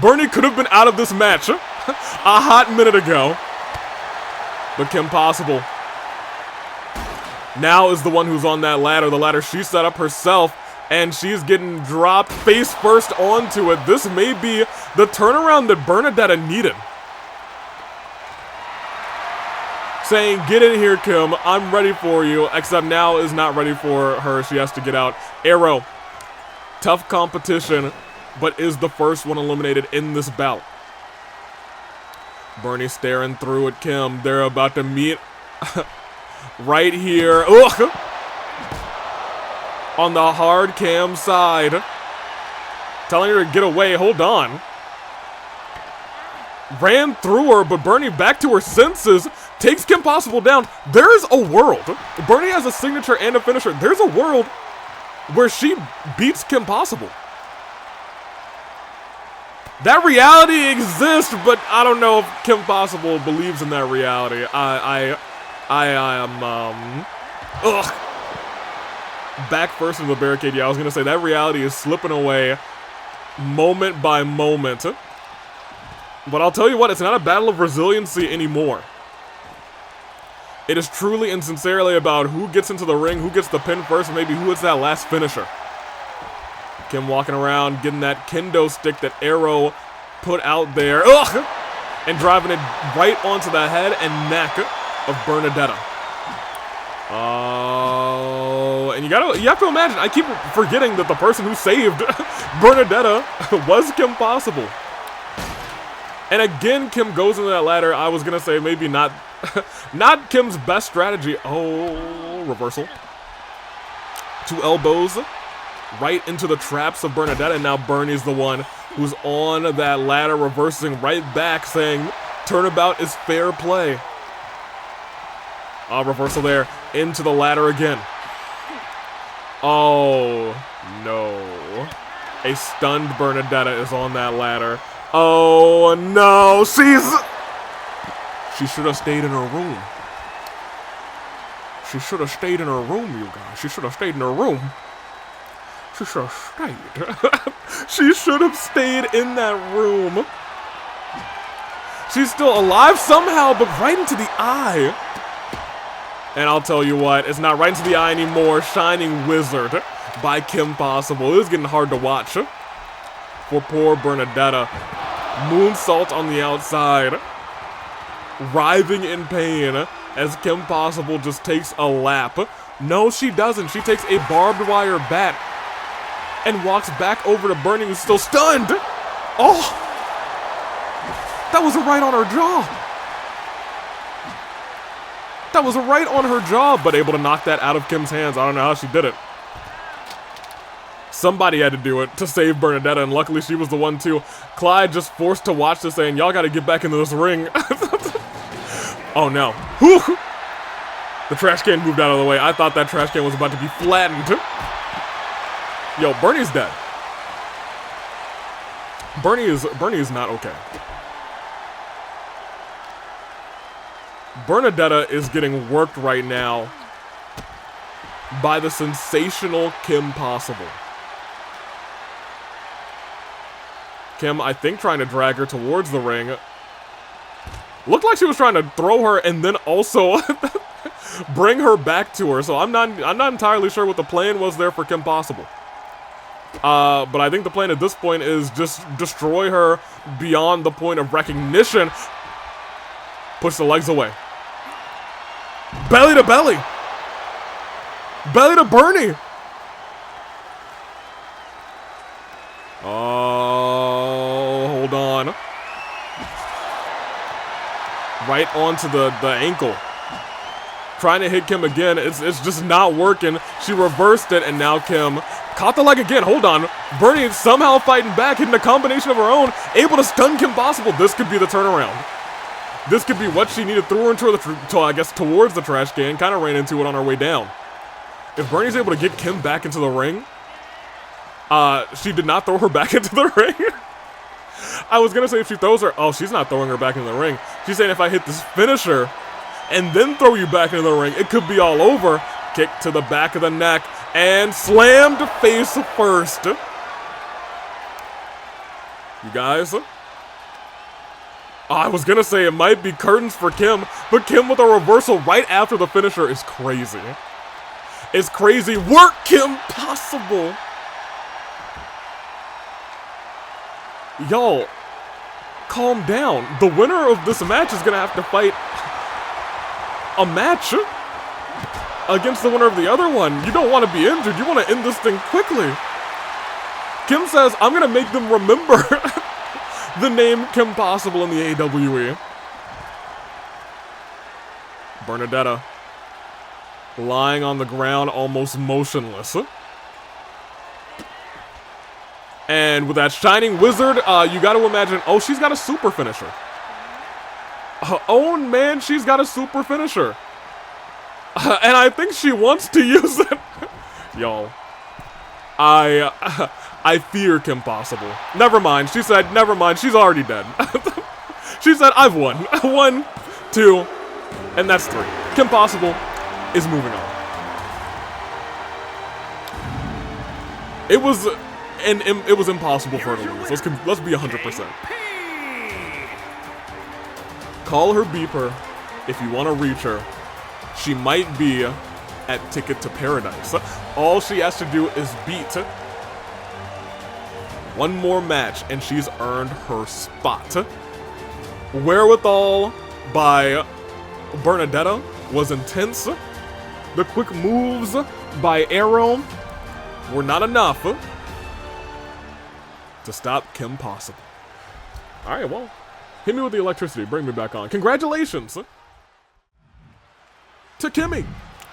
Bernie could have been out of this match a hot minute ago. But Kim Possible now is the one who's on that ladder. The ladder she set up herself. And she's getting dropped face first onto it. This may be the turnaround that Bernadetta needed. Saying, get in here, Kim. I'm ready for you. Except now is not ready for her. She has to get out. Iroh. Tough competition, but is the first one eliminated in this bout. Bernie staring through at Kim. They're about to meet right here. Ugh! On the hard cam side. Telling her to get away. Hold on. Ran through her, but Bernie back to her senses. Takes Kim Possible down. There's a world. Bernie has a signature and a finisher. There's a world where she beats Kim Possible. That reality exists, but I don't know if Kim Possible believes in that reality. I am, ugh. Back first into the barricade. Yeah, I was going to say that reality is slipping away moment by moment. But I'll tell you what, it's not a battle of resiliency anymore. It is truly and sincerely about who gets into the ring, who gets the pin first, and maybe who hits that last finisher. Kim walking around, getting that kendo stick that Iroh put out there. Ugh! And driving it right onto the head and neck of Bernadetta. Oh, and you have to imagine, I keep forgetting that the person who saved Bernadetta was Kim Possible. And again, Kim goes into that ladder. I was gonna say maybe not, not Kim's best strategy. Oh, reversal. 2 elbows right into the traps of Bernadetta, and now Bernie's the one who's on that ladder, reversing right back, saying, turnabout is fair play. Reversal there, into the ladder again. Oh, no. A stunned Bernadetta is on that ladder. Oh, no, she should have stayed in her room. She should have stayed in her room, you guys. She should have stayed in her room. She should have stayed. She should have stayed in that room. She's still alive somehow, but right into the eye. And I'll tell you what, it's not right into the eye anymore. Shining Wizard by Kim Possible. It was getting hard to watch for poor Bernadetta. Moonsault on the outside. Writhing in pain as Kim Possible just takes a lap. No, she doesn't. She takes a barbed wire bat and walks back over to Bernie, who's still stunned. Oh! That was a right on her jaw. That was a right on her jaw, but able to knock that out of Kim's hands. I don't know how she did it. Somebody had to do it to save Bernadetta, and luckily she was the one too. Clyde just forced to watch this, saying, y'all gotta get back into this ring. Oh no. Whew. The trash can moved out of the way. I thought that trash can was about to be flattened. Yo, Bernie's dead. Bernie is not okay. Bernadetta is getting worked right now by the sensational Kim Possible. Kim, I think, trying to drag her towards the ring. Looked like she was trying to throw her and then also bring her back to her. So I'm not entirely sure what the plan was there for Kim Possible. But I think the plan at this point is just destroy her beyond the point of recognition. Push the legs away. Belly to belly. Belly to Bernie. Oh, hold on. Right onto the ankle. Trying to hit Kim again. It's just not working. She reversed it, and now Kim caught the leg again. Hold on. Bernie is somehow fighting back, hitting a combination of her own, able to stun Kim Possible. This could be the turnaround. This could be what she needed. Threw her into I guess towards the trash can. Kind of ran into it on her way down. If Bernie's able to get Kim back into the ring, she did not throw her back into the ring. I was gonna say if she throws her, oh, she's not throwing her back into the ring. She's saying if I hit this finisher and then throw you back into the ring, it could be all over. Kick to the back of the neck and slammed face first. You guys? I was gonna say it might be curtains for Kim, but Kim with a reversal right after the finisher is crazy. It's crazy. Work, Kim Possible. Y'all, calm down. The winner of this match is gonna have to fight a match against the winner of the other one. You don't want to be injured. You want to end this thing quickly. Kim says, I'm gonna make them remember the name Kim Possible in the AWE. Bernadetta lying on the ground, almost motionless. And with that Shining Wizard, you got to imagine, oh, she's got a super finisher. Oh, man, she's got a super finisher. And I think she wants to use it. Y'all, I fear Kim Possible. Never mind. She said, never mind. She's already dead. She said, I've won. 1, 2, and that's 3. Kim Possible is moving on. It was impossible for her to lose. Let's be 100%. Call her, beep her, if you want to reach her. She might be at Ticket to Paradise. All she has to do is beat one more match, and she's earned her spot. Wherewithal by Bernadetta was intense. The quick moves by Iroh were not enough to stop Kim Possible. Alright, well, hit me with the electricity. Bring me back on. Congratulations to Kimmy.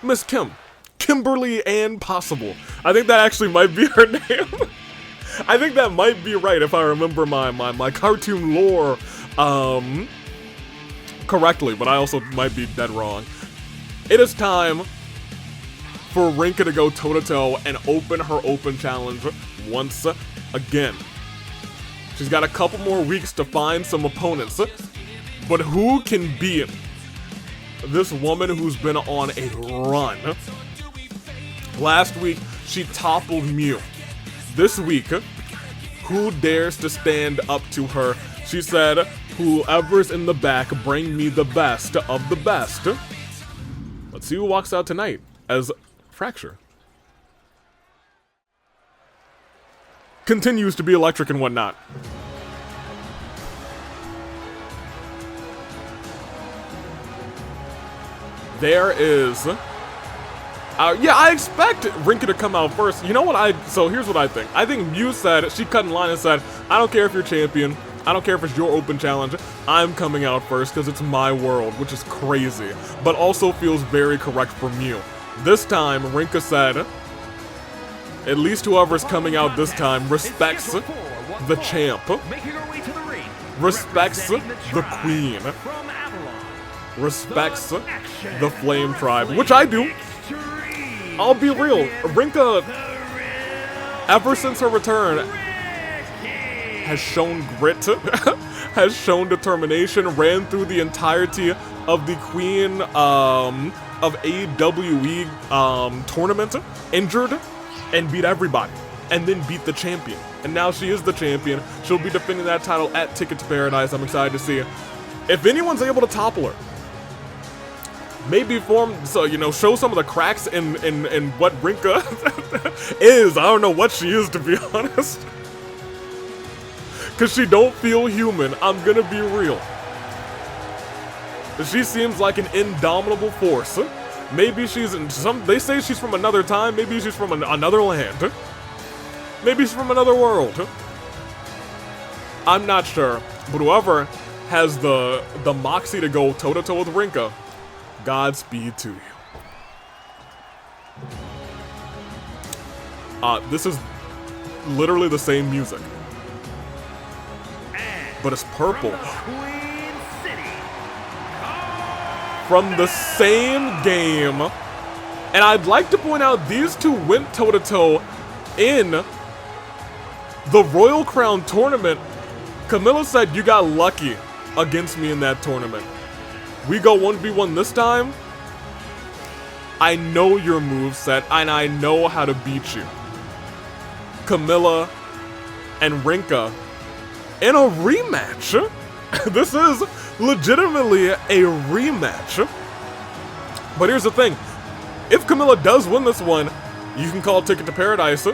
Miss Kim. Kimberly Ann Possible. I think that actually might be her name. I think that might be right if I remember my cartoon lore correctly, but I also might be dead wrong. It is time for Rinkah to go toe-to-toe and open her open challenge once again. She's got a couple more weeks to find some opponents, but who can beat this woman who's been on a run? Last week, she toppled Mew. this week, who dares to stand up to her? She said, whoever's in the back, bring me the best of the best. Let's see who walks out tonight as Fracture. Continues to be electric and whatnot. There is... yeah, I expect Rinkah to come out first. You know what so here's what I think. I think Mew said, she cut in line and said, I don't care if you're champion. I don't care if it's your open challenge. I'm coming out first because it's my world, which is crazy. But also feels very correct for Mew. This time, Rinkah said, at least whoever's coming out this time respects the champ. Respects the queen. Respects the Flame Tribe, which I do. I'll be real, Rinkah, ever since her return, has shown grit, has shown determination, ran through the entirety of the Queen of AWE tournament, injured, and beat everybody, and then beat the champion. And now she is the champion. She'll be defending that title at Ticket to Paradise. I'm excited to see if anyone's able to topple her. Maybe show some of the cracks in what Rinkah is. I don't know what she is, to be honest. Cause she don't feel human. I'm gonna be real. She seems like an indomitable force. Maybe she's they say she's from another time. Maybe she's from another land. Maybe she's from another world. I'm not sure. But whoever has the moxie to go toe to toe with Rinkah, Godspeed to you. This is literally the same music, but it's purple. From the same game. And I'd like to point out these two went toe to toe in the Royal Crown tournament. Camilla said, you got lucky against me in that tournament. We go 1v1 this time. I know your moveset, and I know how to beat you. Camilla and Rinkah in a rematch. This is legitimately a rematch. But here's the thing. If Camilla does win this one, you can call Ticket to Paradise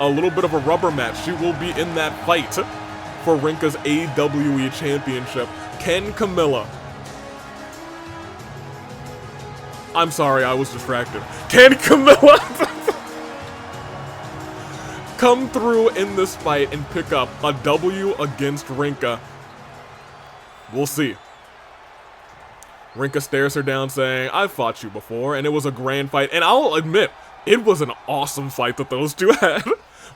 a little bit of a rubber match. She will be in that fight for Rinkah's AWE Championship. Can Camilla... I'm sorry, I was distracted. Can Camilla come through in this fight and pick up a W against Rinkah? We'll see. Rinkah stares her down saying, I've fought you before, and it was a grand fight. And I'll admit, it was an awesome fight that those two had.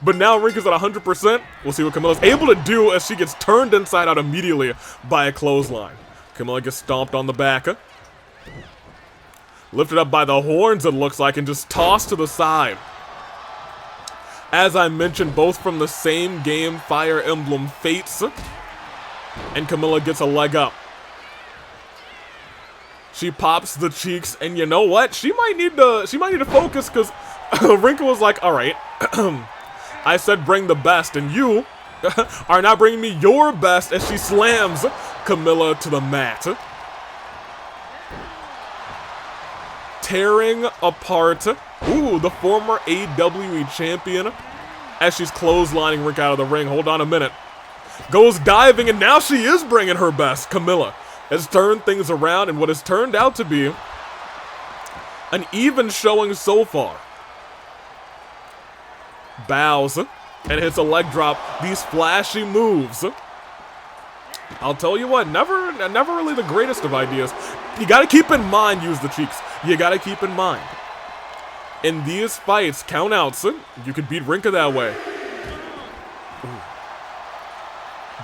But now Rinkah's at 100%. We'll see what Camilla's able to do as she gets turned inside out immediately by a clothesline. Camilla gets stomped on the back. Lifted up by the horns, it looks like, and just tossed to the side. As I mentioned, both from the same game, Fire Emblem Fates. And Camilla gets a leg up. She pops the cheeks, and you know what? She might need to focus, because Rinkah was like, alright, I said bring the best, and you are not bringing me your best, as she slams Camilla to the mat. Tearing apart, the former AWE champion, as she's clotheslining Rinkah out of the ring. Hold on a minute. Goes diving, and now she is bringing her best. Camilla has turned things around, and what has turned out to be an even showing so far. Bows and hits a leg drop. These flashy moves. I'll tell you what, never really the greatest of ideas. You gotta keep in mind, use the cheeks. You gotta keep in mind. In these fights, countouts, you could beat Rinkah that way. Ooh.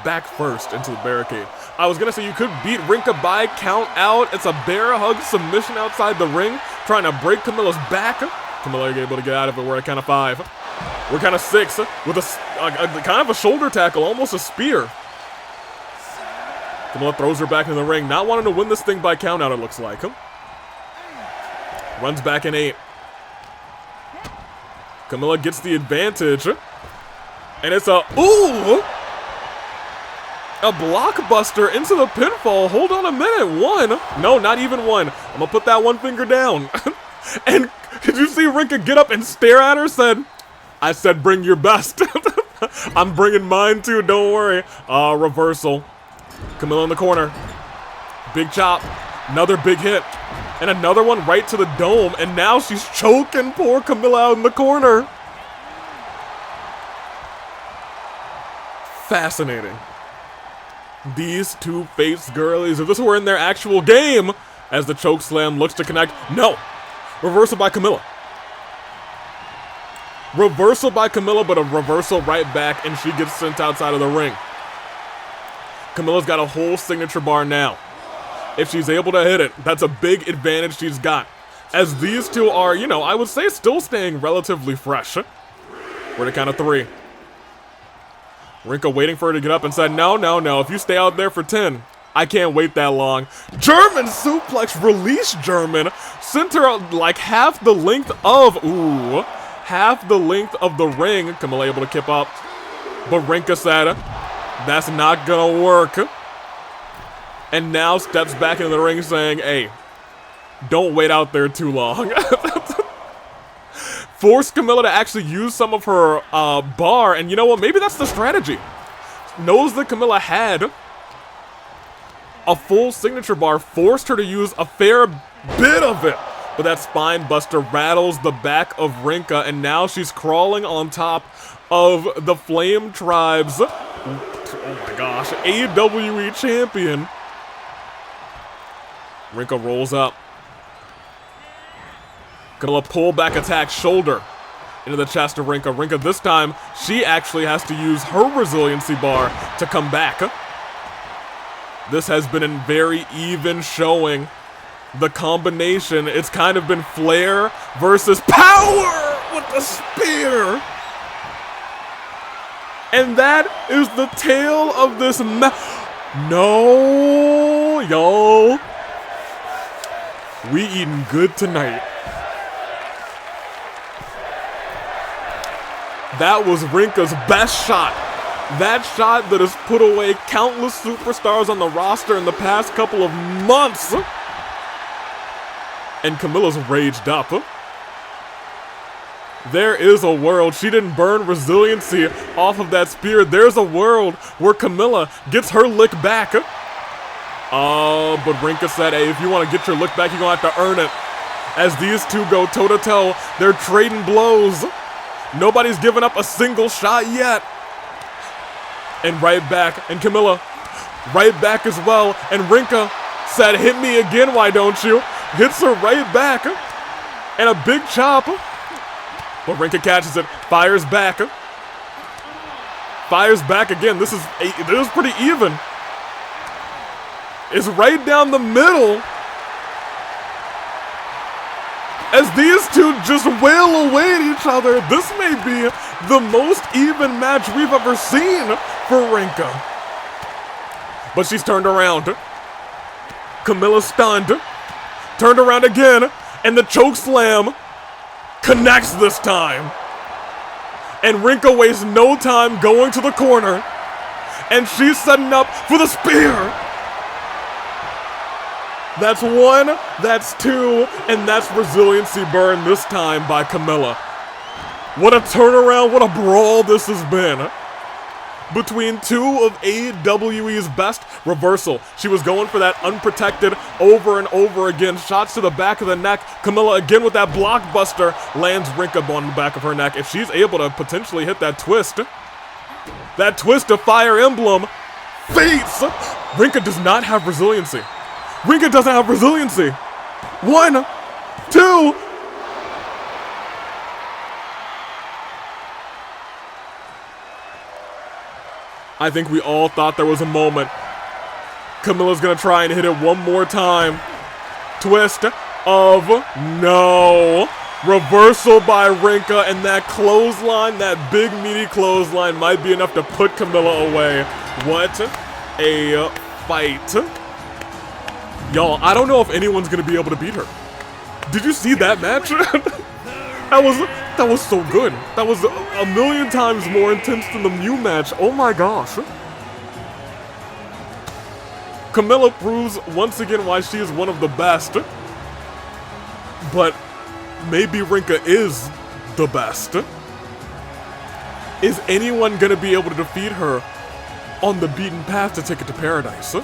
Back first into the barricade. I was gonna say you could beat Rinkah by count out. It's a bear hug submission outside the ring, trying to break Camilla's back. Camilla able to get out of it. We're at count of 5. We're count of 6 with a kind of a shoulder tackle, almost a spear. Camilla throws her back in the ring, not wanting to win this thing by count out, it looks like. Runs back in 8. Camilla gets the advantage. And it's a, ooh! A blockbuster into the pinfall. Hold on a minute. One. No, not even one. I'm gonna put that one finger down. And did you see Rinkah get up and stare at her? I said bring your best. I'm bringing mine too, don't worry. Reversal. Camilla in the corner. Big chop. Another big hit. And another one right to the dome. And now she's choking poor Camilla out in the corner. Fascinating. These two face girlies, if this were in their actual game, as the choke slam looks to connect. No. Reversal by Camilla. Reversal by Camilla, but a reversal right back, and she gets sent outside of the ring. Camilla's got a whole signature bar now. If she's able to hit it, that's a big advantage she's got. As these two are, you know, I would say still staying relatively fresh. We're at a count of 3. Rinkah waiting for her to get up and said, no, no, no, if you stay out there for 10, I can't wait that long. German suplex, release German, sent her like half the length of, ooh, half the length of the ring. Camilla able to kip up, but Rinkah said, that's not gonna work. And now steps back into the ring saying, hey, don't wait out there too long. Force Camilla to actually use some of her bar, and you know what, maybe that's the strategy. Knows that Camilla had a full signature bar, forced her to use a fair bit of it. But that spine buster rattles the back of Rinkah, and now she's crawling on top of the Flame Tribe's, oh my gosh, AWE champion. Rinkah rolls up. Gonna pull back attack, shoulder into the chest of Rinkah. Rinkah this time, she actually has to use her resiliency bar to come back. This has been a very even showing. The combination, it's kind of been flair versus power with the spear. And that is the tale of this No, y'all. We eating good tonight. That was Rinkah's best shot. That shot that has put away countless superstars on the roster in the past couple of months. And Camilla's raged up. There is a world, she didn't burn resiliency off of that spear. There's a world where Camilla gets her lick back. But Rinkah said, hey, if you want to get your lick back, you're going to have to earn it. As these two go toe-to-toe, they're trading blows. Nobody's given up a single shot yet. And right back, and Camilla right back as well. And Rinkah said, hit me again, why don't you? Hits her right back. And a big chop. But Rinkah catches it, fires back. Fires back again. This is pretty even. It's right down the middle. As these two just wail away at each other, this may be the most even match we've ever seen for Rinkah. But she's turned around. Camilla's stunned. Turned around again, and the choke slam connects this time. And Rinkah wastes no time going to the corner, and she's setting up for the spear. That's one, that's two, and that's resiliency burn this time by Camilla. What a turnaround, what a brawl this has been. Between two of AWE's best. Reversal. She was going for that unprotected over and over again. Shots to the back of the neck. Camilla again with that blockbuster. Lands Rinkah on the back of her neck. If she's able to potentially hit that twist of Fire Emblem, fates. Rinkah does not have resiliency. Rinkah doesn't have resiliency. 1, 2. I think we all thought there was a moment. Camilla's gonna try and hit it one more time. Twist of no. Reversal by Rinkah, and that clothesline, that big meaty clothesline might be enough to put Camilla away. What a fight. Y'all, I don't know if anyone's gonna be able to beat her. Did you see that match? That was so good. That was a million times more intense than the Mew match. Oh my gosh. Camilla proves once again why she is one of the best. But maybe Rinkah is the best. Is anyone gonna be able to defeat her on the beaten path to Ticket to Paradise?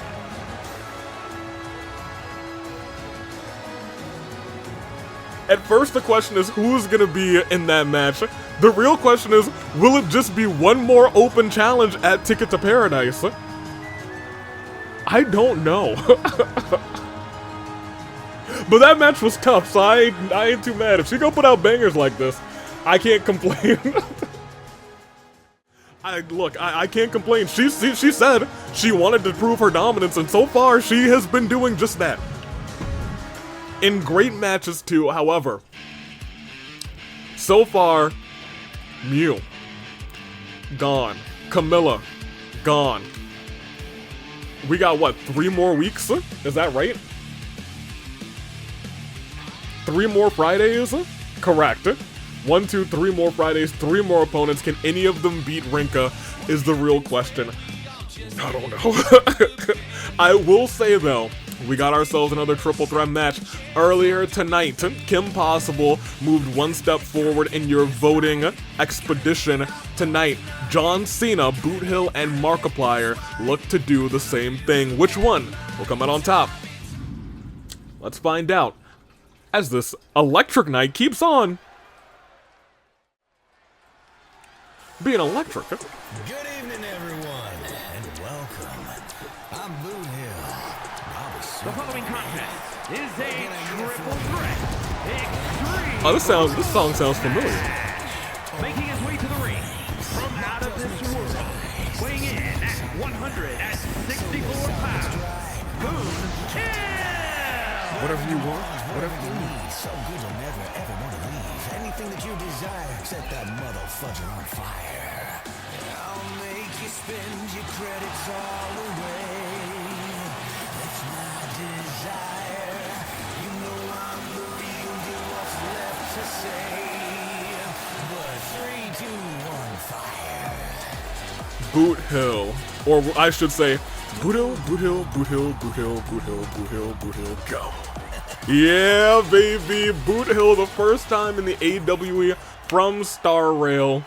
At first the question is who's gonna be in that match. The real question is, will it just be one more open challenge at Ticket to Paradise? I don't know. But that match was tough, so I ain't too mad. If she go put out bangers like this, I can't complain. I can't complain. She said she wanted to prove her dominance, and so far she has been doing just that. In great matches too, however. So far, Mew, gone. Camilla, gone. We got what, 3 more weeks? Is that right? 3 more Fridays? Correct. 1, 2, 3 more Fridays, 3 more opponents. Can any of them beat Rinkah is the real question. I don't know. I will say though, we got ourselves another triple threat match earlier tonight. Kim Possible moved 1 step forward in your voting expedition tonight. John Cena, Boothill, and Markiplier look to do the same thing. Which one will come out on top? Let's find out as this electric night keeps on being electric. Good evening, everyone, and welcome. I'm Boothill. The following contest is a triple threat extreme. Oh, this song sounds familiar. Making his way to the ring from out of this world, weighing in at 164 pounds, Boothill. Whatever you want, whatever you need. So good you'll never ever want to leave. Anything that you desire, set that motherfucker on fire. I'll make you spend your credits all away. That's my desire. You know I'm the real deal. What's left to say? But 3, 2, 1, fire. Boothill, or I should say, Boothill, Boothill, Boothill, Boothill, Boothill, Boothill, Boothill, go. Yeah, baby, Boothill, the first time in the AWE from Star Rail.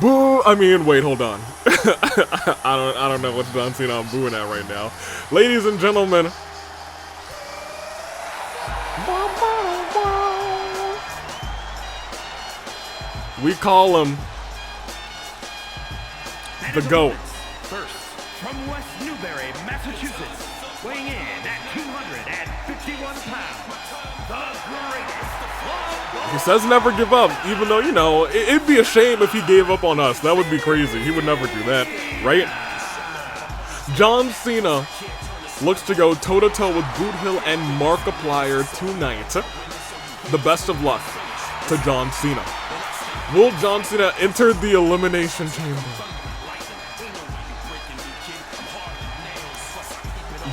Boo! I mean, wait, hold on. I don't know what John Cena I'm booing at right now. Ladies and gentlemen, we call him the GOAT. First, from West Newbury, Massachusetts, weighing in at 251 pounds, the greatest of He says never give up, even though, you know, it'd be a shame if he gave up on us. That would be crazy. He would never do that, right? John Cena looks to go toe-to-toe with Boothill and Markiplier tonight. The best of luck to John Cena. Will John Cena enter the Elimination Chamber?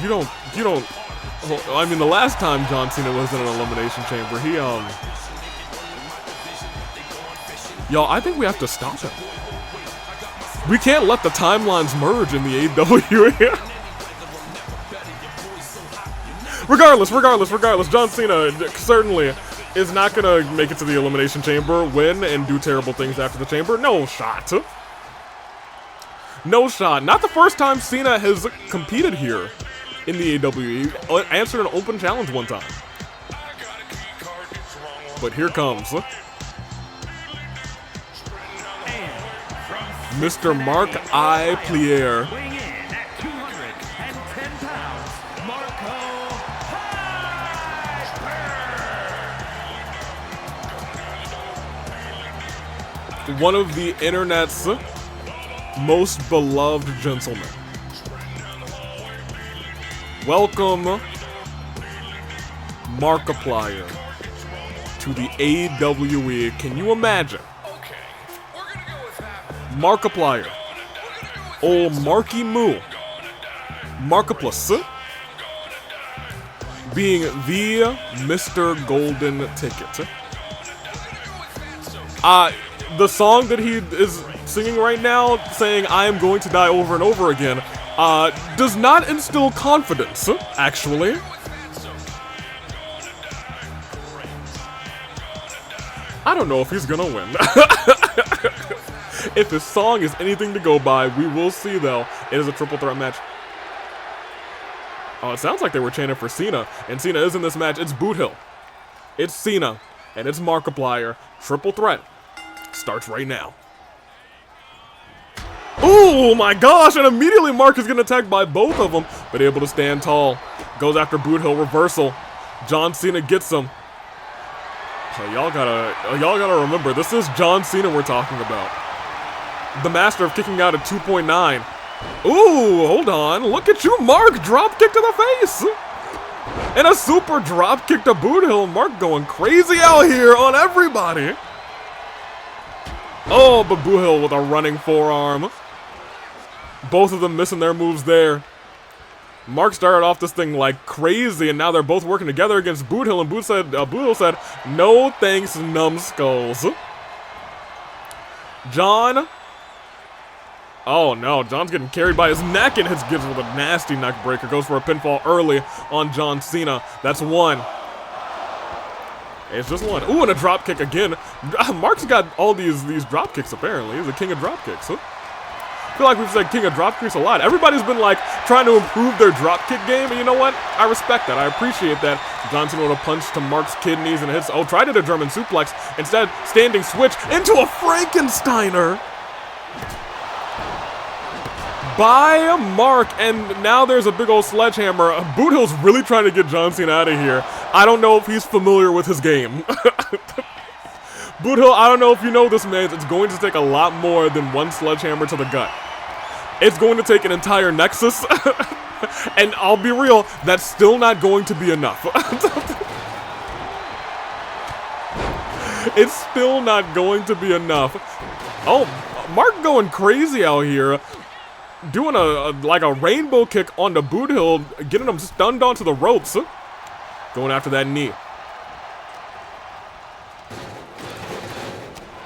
You don't, I mean, the last time John Cena was in an Elimination Chamber, he, y'all, I think we have to stop him. We can't let the timelines merge in the AWE. Regardless, John Cena certainly is not gonna make it to the Elimination Chamber, win, and do terrible things after the Chamber. No shot. No shot. Not the first time Cena has competed here in the AWE. Answered an open challenge one time. But here comes Mr. Markiplier. weighing in at 210 pounds, Markiplier. One of the internet's most beloved gentlemen. Welcome, Markiplier, to the AWE. Can you imagine? Markiplier, old Marky Moo, Markiplier, being the Mr. Golden Ticket. The song that he is singing right now, saying I am going to die over and over again, does not instill confidence, actually. I don't know if he's gonna win. If his song is anything to go by, we will see though. It is a triple threat match. Oh, it sounds like they were chanting for Cena, and Cena is in this match. It's Boothill, it's Cena, and it's Markiplier. Triple threat starts right now. Oh my gosh, and immediately Mark is getting attacked by both of them, but able to stand tall. Goes after Boothill, reversal. John Cena gets him. Y'all gotta remember, this is John Cena we're talking about. The master of kicking out at 2.9. Ooh, hold on, look at you, Mark, drop kick to the face. And a super drop kick to Boothill. Mark going crazy out here on everybody. Oh, but Boothill with a running forearm. Both of them missing their moves there. Mark started off this thing like crazy, and now they're both working together against Boothill, and Boothill said, no thanks, numbskulls. John. Oh no, John's getting carried by his neck and gives with a nasty neck breaker. Goes for a pinfall early on John Cena. That's one. It's just one. Ooh, and a drop kick again. Mark's got all these drop kicks apparently. He's the king of drop kicks. Huh? I feel like we've said king of drop kicks a lot. Everybody's been like trying to improve their drop kick game, and you know what? I respect that. I appreciate that. John Cena with a punch to Mark's kidneys and hits. Oh, tried it a German suplex. Instead, standing switch into a Frankensteiner by Mark, and now there's a big old sledgehammer. Boothill's really trying to get John Cena out of here. I don't know if he's familiar with his game. Boothill, I don't know if you know this, man. It's going to take a lot more than one sledgehammer to the gut. It's going to take an entire nexus, and I'll be real, that's still not going to be enough. It's still not going to be enough. Oh, Mark going crazy out here. Doing like a rainbow kick onto Boothill, getting him stunned onto the ropes. Going after that knee.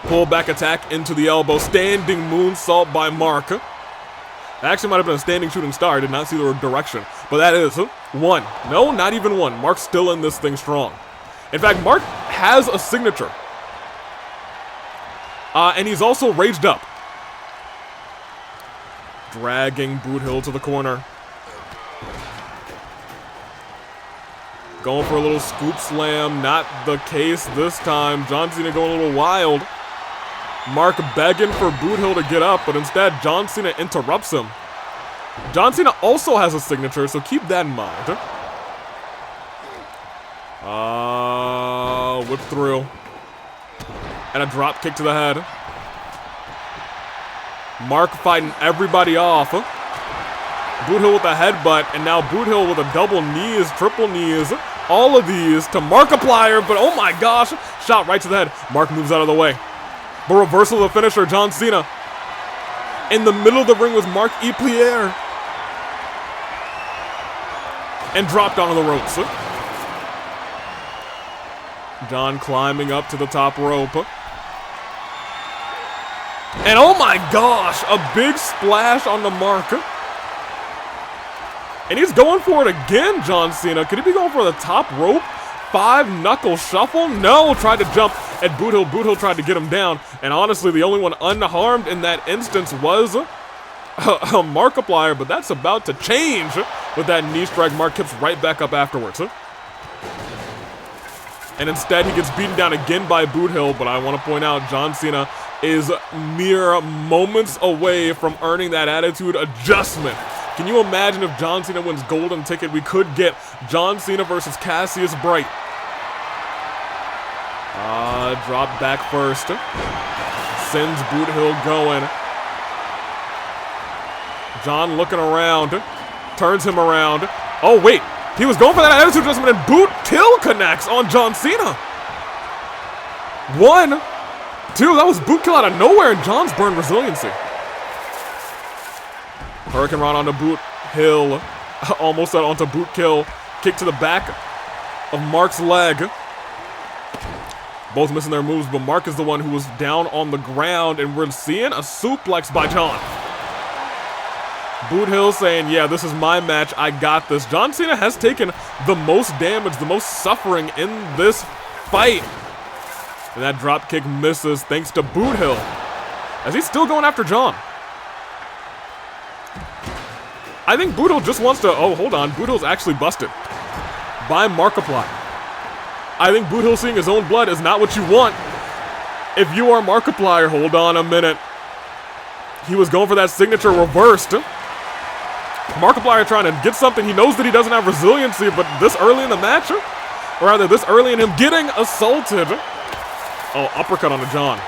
Pull back attack into the elbow. Standing moonsault by Mark. That actually might have been a standing shooting star. I did not see the direction. But that is one. No, not even one. Mark's still in this thing strong. In fact, Mark has a signature. And he's also raged up. Dragging Boothill to the corner. Going for a little scoop slam. Not the case this time. John Cena going a little wild. Mark begging for Boothill to get up, but instead John Cena interrupts him. John Cena also has a signature, so keep that in mind. Whip through. And a drop kick to the head. Mark fighting everybody off. Boothill with a headbutt, and now Boothill with a double knees, triple knees, all of these to Markiplier, but oh my gosh, shot right to the head. Mark moves out of the way. But reversal of the finisher, John Cena. In the middle of the ring with Markiplier. And dropped onto the ropes. John climbing up to the top rope. And oh my gosh, a big splash on the Mark. And he's going for it again, John Cena. Could he be going for the top rope? 5-knuckle shuffle? No, tried to jump at Boothill. Boothill tried to get him down. And honestly, the only one unharmed in that instance was Markiplier, but that's about to change with that knee strike. Mark kips right back up afterwards. And instead, he gets beaten down again by Boothill, but I want to point out John Cena is mere moments away from earning that attitude adjustment. Can you imagine if John Cena wins golden ticket? We could get John Cena versus Cassius Bright. Drop back first. Sends Boothill going. John looking around. Turns him around. Oh, wait. He was going for that attitude adjustment, and Boothill connects on John Cena. 1, 2. That was Bootkill out of nowhere, and John's burned resiliency. Hurricane Rod onto Boothill. Almost onto Bootkill. Kick to the back. of Mark's leg. Both missing their moves, but Mark is the one who was down on the ground, and we're seeing a suplex by John. Boothill saying, yeah, this is my match, I got this. John Cena has taken the most damage, the most suffering in this fight. And that dropkick misses thanks to Boothill, as he's still going after John. I think Boothill just wants to, oh, hold on, Boothill's actually busted by Markiplier. I think Boothill seeing his own blood is not what you want. If you are Markiplier, hold on a minute. He was going for that signature reversed. Markiplier trying to get something. He knows that he doesn't have resiliency, but this early in the match, or rather this early in him getting assaulted. Oh, uppercut on the John.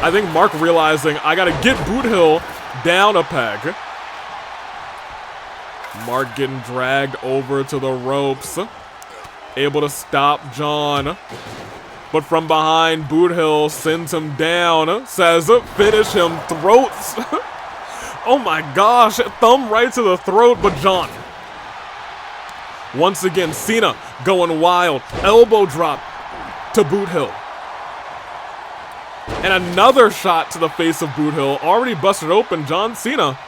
I think Mark realizing I gotta get Boothill down a peg. Mark getting dragged over to the ropes. Able to stop John. But from behind, Boothill sends him down. Says, finish him. Throats. Oh my gosh. Thumb right to the throat, but John. Once again, Cena going wild. Elbow drop to Boothill. And another shot to the face of Boothill. Already busted open. John Cena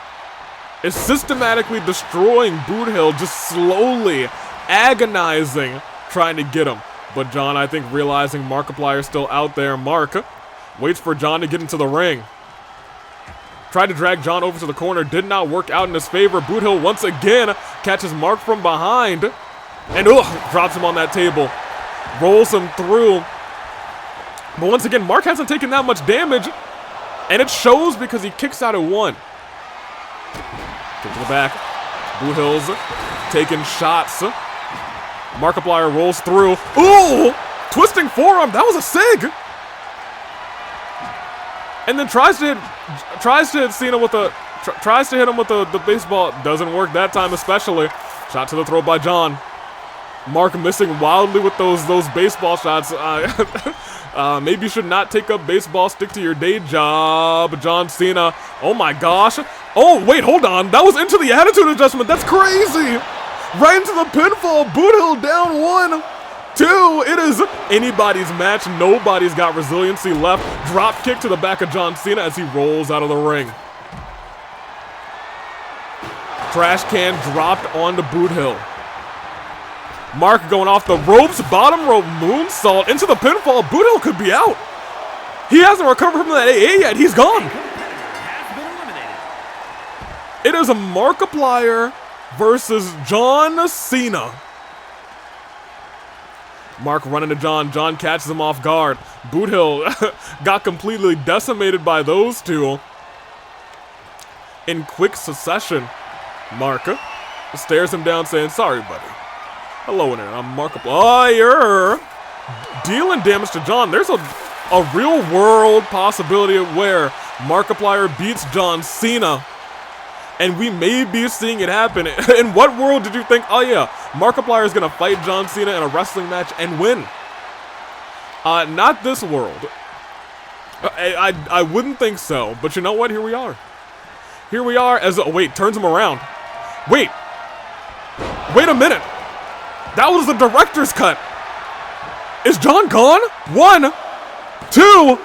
is systematically destroying Boothill, just slowly agonizing, trying to get him. But John, I think, realizing Markiplier is still out there. Mark waits for John to get into the ring. Tried to drag John over to the corner. Did not work out in his favor. Boothill once again catches Mark from behind. And drops him on that table. Rolls him through. But once again, Mark hasn't taken that much damage. And it shows because he kicks out at one. Kick to the back. Boothill's taking shots. Markiplier rolls through. Ooh! Twisting forearm. That was a sig. And then tries to hit Cena with a tries to hit him with the baseball. Doesn't work that time, especially. Shot to the throat by John. Mark missing wildly with those baseball shots. Maybe you should not take up baseball. Stick to your day job, John Cena. Oh my gosh. Oh, wait, hold on. That was into the attitude adjustment. That's crazy. Right into the pinfall. Boothill down 1, 2. It is anybody's match. Nobody's got resiliency left. Drop kick to the back of John Cena as he rolls out of the ring. Trash can dropped onto Boothill. Mark going off the ropes. Bottom rope moonsault into the pinfall. Boothill could be out. He hasn't recovered from that AA yet. He's gone. It is a Markiplier versus John Cena. Mark running to John. John catches him off guard. Boothill got completely decimated by those two. In quick succession, Mark stares him down saying, sorry, buddy. Hello, Internet. I'm Markiplier. Oh, you're dealing damage to John. There's a real world possibility of where Markiplier beats John Cena. And we may be seeing it happen. In what world did you think, oh yeah, Markiplier is going to fight John Cena in a wrestling match and win? Not this world. I wouldn't think so. But you know what? Here we are. Here we are as, oh wait, turns him around. Wait a minute. That was the director's cut. Is John gone? 1, 2.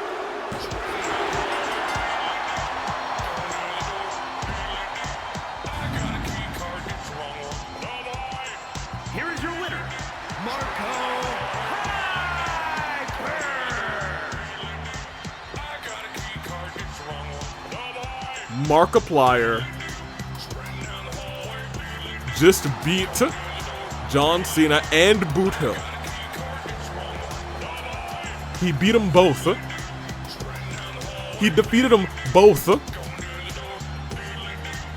Markiplier just beat John Cena and Boothill. He beat them both. He defeated them both.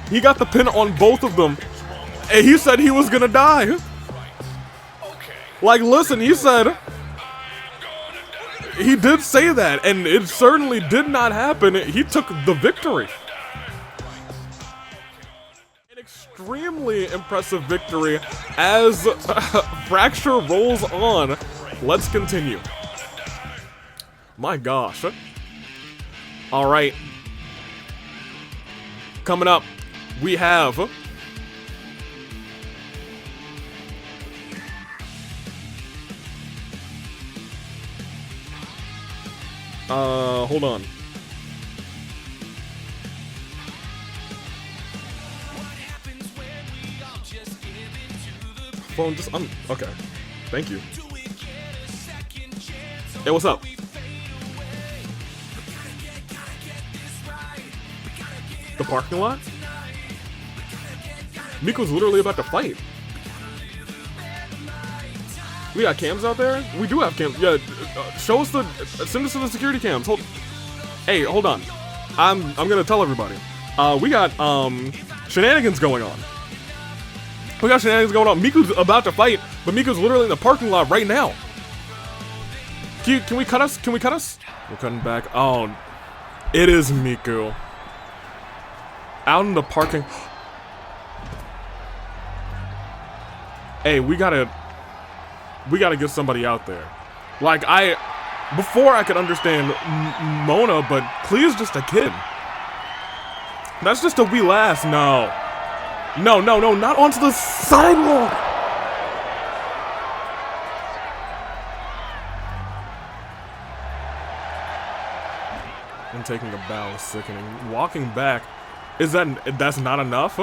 He got the pin on both of them. And he said he was gonna die. Like, listen, he said... He did say that, and it certainly did not happen. He took the victory. Extremely impressive victory as Fracture rolls on. Let's continue. My gosh. All right. Coming up, we have Hold on. Phone just okay. Thank you. Hey, what's up? The parking lot? Miku's literally about to fight. We got cams out there? We do have cams. Yeah, show us send us to the security cams. Hey, hold on. I'm gonna tell everybody. We got shenanigans going on. We got shenanigans going on. Miku's about to fight, but Miku's literally in the parking lot right now. Can we cut us? Can we cut us? We're cutting back. Oh, it is Miku. Out in the parking. Hey, we gotta get somebody out there. Like, before I could understand Mona, but Klee is just a kid. That's just a wee lass. No, not onto the sidewalk. And taking a bow is sickening. Walking back, that's not enough?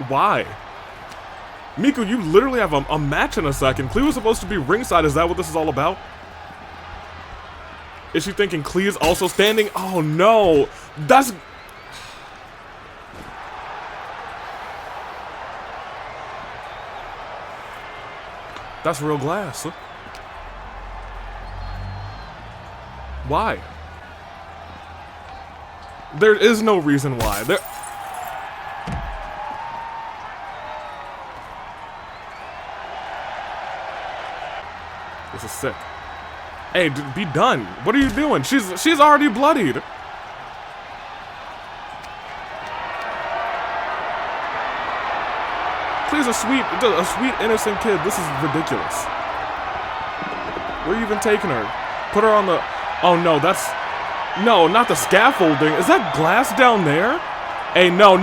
Why? Miku, you literally have a match in a second. Klee was supposed to be ringside. Is that what this is all about? Is she thinking Klee is also standing? Oh no! That's real glass. Why? There is no reason why. This is sick. Hey, be done. What are you doing? She's already bloodied. Please, a sweet innocent kid. This is ridiculous. Where are you even taking her? Put her on the. Oh no, no, not the scaffolding. Is that glass down there? Hey, no.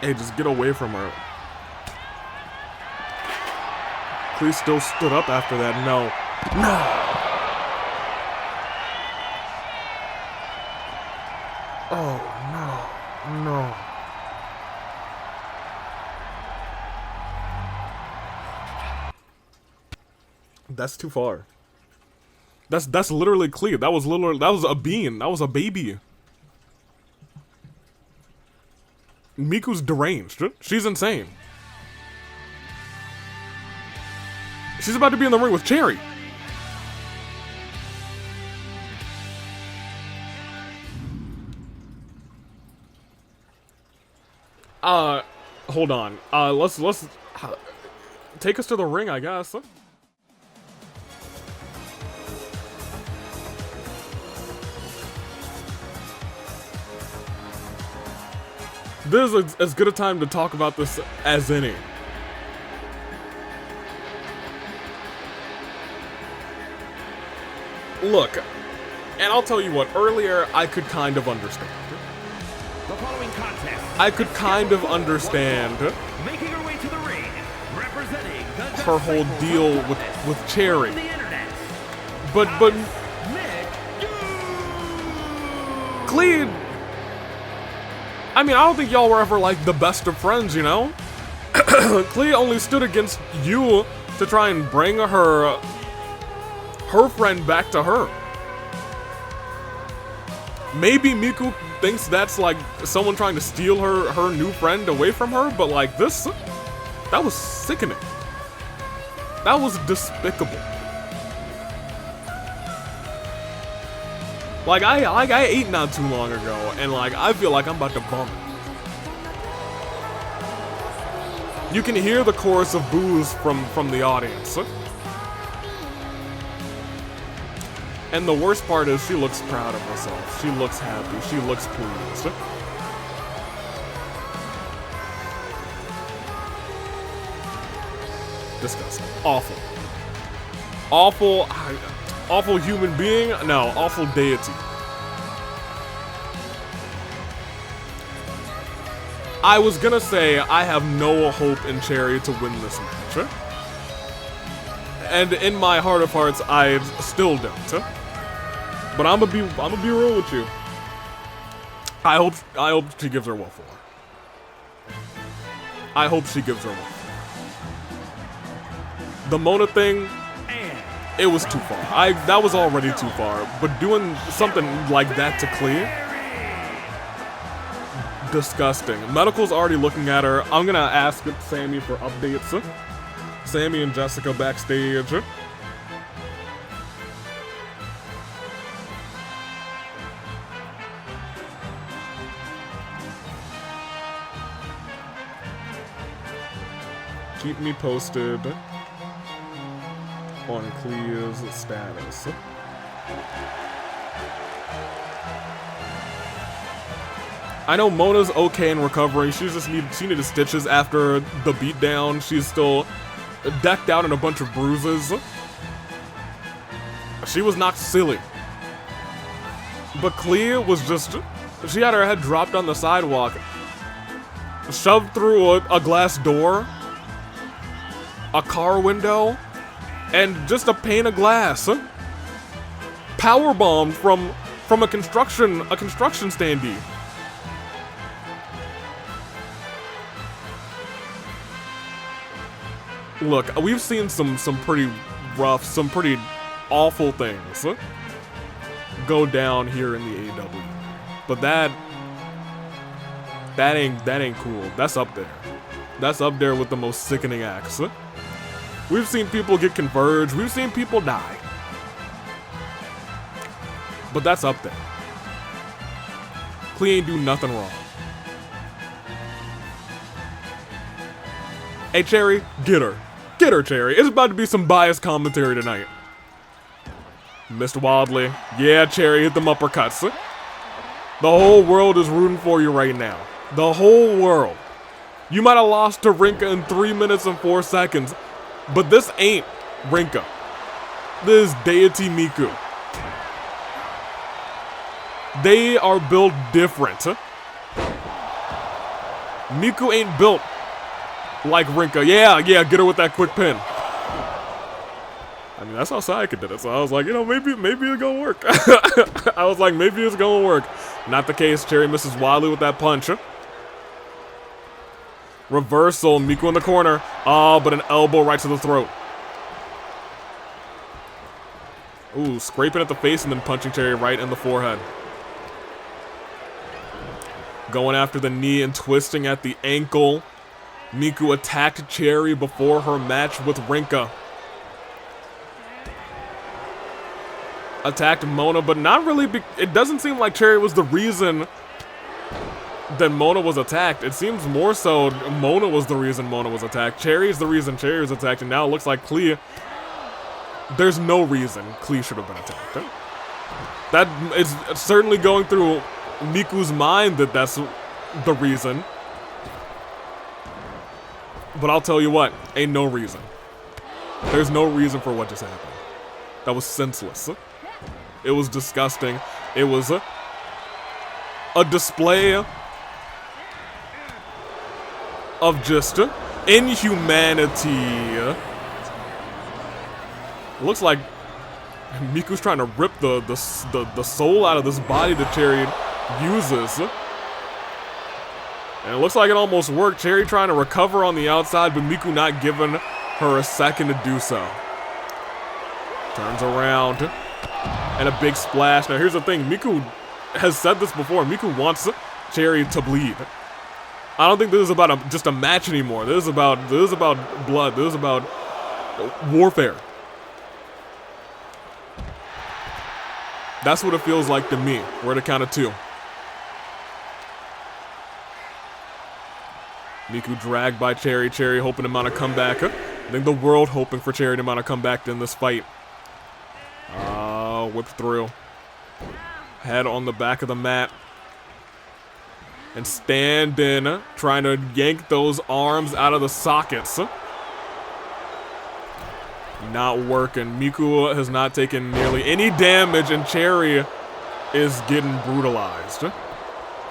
Hey, just get away from her. Klee still stood up after that. No. Oh, no. That's too far. That's literally Klee. That was a bean. That was a baby. Miku's deranged. She's insane. She's about to be in the ring with Cherry. Hold on. Let's take us to the ring, I guess. This is as good a time to talk about this as any. Look, and I'll tell you what, earlier I could kind of understand. The following contest. I could kind of understand making her way to the ring, representing her whole deal with Cherry. But Klee, I mean, I don't think y'all were ever like the best of friends, you know? Klee only stood against you to try and bring her friend back to her. Maybe Miku thinks that's like someone trying to steal her new friend away from her, but like that was sickening. That was despicable. Like I ate not too long ago, and like I feel like I'm about to vomit. You can hear the chorus of boos from the audience. And the worst part is she looks proud of herself. She looks happy. She looks pleased. Disgusting. Awful. Awful human being? No, awful deity. I was gonna say I have no hope in Cherry to win this match. And in my heart of hearts, I still don't. But I'm gonna be real with you. I hope she gives her what for. I hope she gives her what for. The Mona thing, it was too far. That was already too far. But doing something like that to Klee, disgusting. Medical's already looking at her. I'm gonna ask Sammy for updates. Sammy and Jessica backstage. Keep me posted on Klee's status. I know Mona's okay in recovering. She needed stitches after the beatdown. She's still decked out in a bunch of bruises. She was knocked silly. But Klee was just... She had her head dropped on the sidewalk. Shoved through a glass door. A car window. And just a pane of glass. Powerbombed from a construction standee. Look, we've seen some pretty rough, some pretty awful things go down here in the AEW. But that ain't cool. That's up there. That's up there with the most sickening acts. We've seen people get converged. We've seen people die. But that's up there. Klee ain't do nothing wrong. Hey, Cherry, get her. Get her, Cherry. It's about to be some biased commentary tonight. Missed wildly. Yeah, Cherry, hit them uppercuts. The whole world is rooting for you right now. The whole world. You might have lost to Rinkah in 3 minutes and 4 seconds, but this ain't Rinkah. This is Deity Miku. They are built different. Miku ain't built like Rinkah. Yeah, get her with that quick pin. I mean, that's how Sayaka did it, so I was like, you know, maybe it's gonna work. I was like, maybe it's gonna work. Not the case. Cherry misses wildly with that punch. Reversal, Miku in the corner. Oh, but an elbow right to the throat. Ooh, scraping at the face and then punching Cherry right in the forehead. Going after the knee and twisting at the ankle. Miku attacked Cherry before her match with Rinkah. Attacked Mona, but not really. It doesn't seem like Cherry was the reason that Mona was attacked. It seems more so Mona was the reason Mona was attacked. Cherry's the reason Cherry was attacked, and now it looks like Klee. There's no reason Klee should have been attacked. That is certainly going through Miku's mind that that's the reason. But I'll tell you what, ain't no reason. There's no reason for what just happened. That was senseless. It was disgusting. It was a display of just inhumanity. It looks like Miku's trying to rip the soul out of this body that Cherry uses. And it looks like it almost worked. Cherry trying to recover on the outside, but Miku not giving her a second to do so. Turns around. And a big splash. Now here's the thing. Miku has said this before. Miku wants Cherry to bleed. I don't think this is about just a match anymore. This is about blood. This is about warfare. That's what it feels like to me. We're at a count of 2. Miku dragged by Cherry. Cherry hoping to mount a comeback. I think the world hoping for Cherry to mount a comeback in this fight. Whipped through. Head on the back of the mat. And standing, trying to yank those arms out of the sockets. Not working. Miku has not taken nearly any damage, and Cherry is getting brutalized.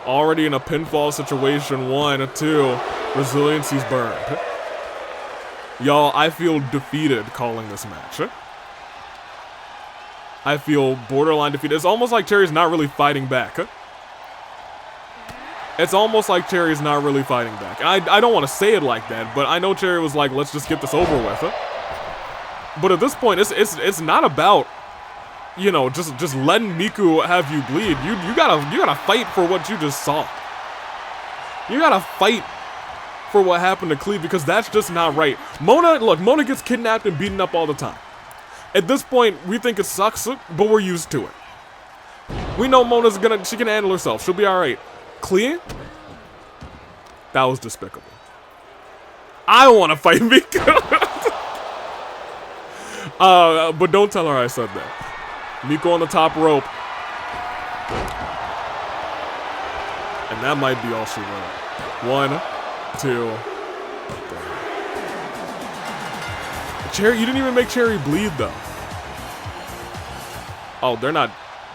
Already in a pinfall situation. 1, 2. Resiliency's burned. Y'all, I feel defeated calling this match. I feel borderline defeated. It's almost like Cherry's not really fighting back. It's almost like Cherry's not really fighting back. I don't want to say it like that, but I know Cherry was like, let's just get this over with. But at this point, it's not about, you know, just letting Miku have you bleed. You gotta fight for what you just saw. You gotta fight for what happened to Klee, because that's just not right. Mona gets kidnapped and beaten up all the time. At this point, we think it sucks, but we're used to it. We know she can handle herself. She'll be alright. Klee? That was despicable. I want to fight Miku. But don't tell her I said that. Miku on the top rope. And that might be all she wrote. 1, 2, 3. Cherry, you didn't even make Cherry bleed though. Oh,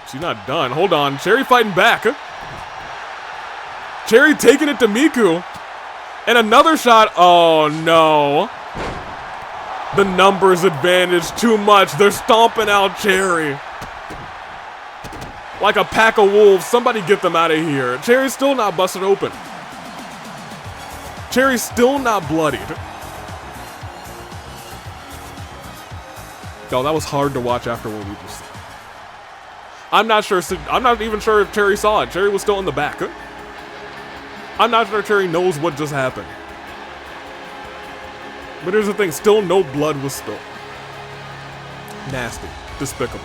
she's not done. Hold on, Cherry fighting back. Cherry taking it to Miku. And another shot. Oh no. The numbers advantage too much. They're stomping out Cherry. Like a pack of wolves. Somebody get them out of here. Cherry's still not busted open. Cherry's still not bloodied. Yo, that was hard to watch after what we just saw. I'm not even sure if Cherry saw it. Cherry was still in the back. I'm not sure Cherry knows what just happened. But here's the thing, still no blood was spilled. Nasty. Despicable.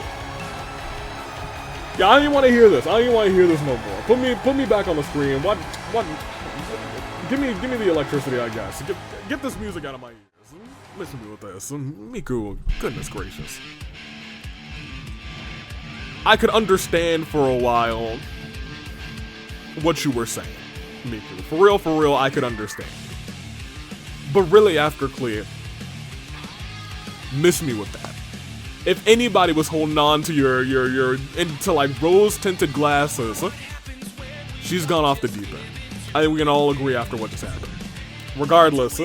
Yeah, I don't even want to hear this. I don't even want to hear this no more. Put me back on the screen. What give me the electricity, I guess. Get this music out of my ears. Listen to me with this. Miku, goodness gracious. I could understand for a while what you were saying, Miku. For real, I could understand. But really, after Klee, miss me with that. If anybody was holding on to your into like rose-tinted glasses, she's gone off the deep end. I think we can all agree after what just happened. Regardless,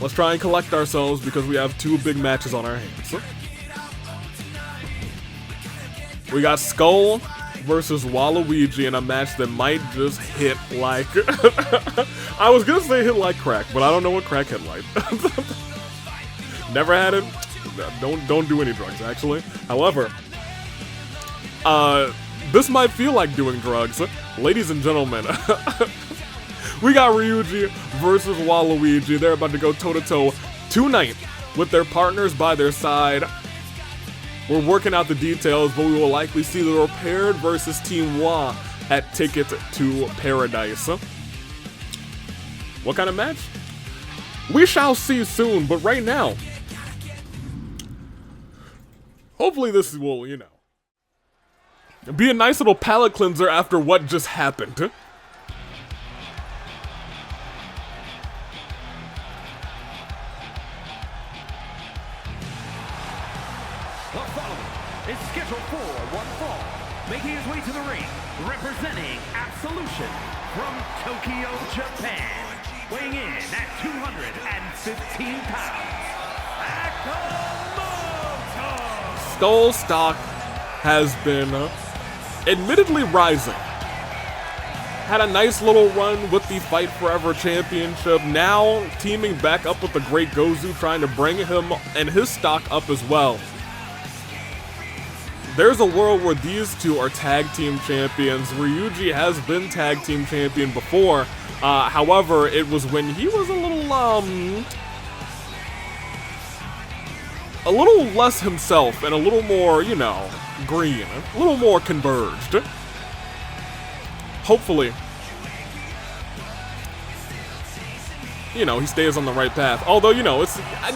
let's try and collect ourselves because we have 2 big matches on our hands. We got Skull versus Waluigi in a match that might just hit like... I was gonna say hit like crack, but I don't know what crack hit like. Never had it. Don't do any drugs, actually. However, this might feel like doing drugs. Ladies and gentlemen, we got Ryuji versus Waluigi. They're about to go toe-to-toe tonight with their partners by their side. We're working out the details, but we will likely see the Repaired versus Team Wa at Ticket to Paradise. What kind of match? We shall see soon, but right now, hopefully this will, you know, be a nice little palate cleanser after what just happened. Is scheduled for one fall, making his way to the ring, representing Absolution from Tokyo, Japan, weighing in at 215 pounds, Sakamoto! Skull stock has been admittedly rising. Had a nice little run with the Fight Forever Championship, now teaming back up with the great Gozu, trying to bring him and his stock up as well. There's a world where these two are tag team champions. Ryuji has been tag team champion before. However, it was when he was a little less himself and a little more, you know, green, a little more converged. Hopefully, you know, he stays on the right path. Although, you know,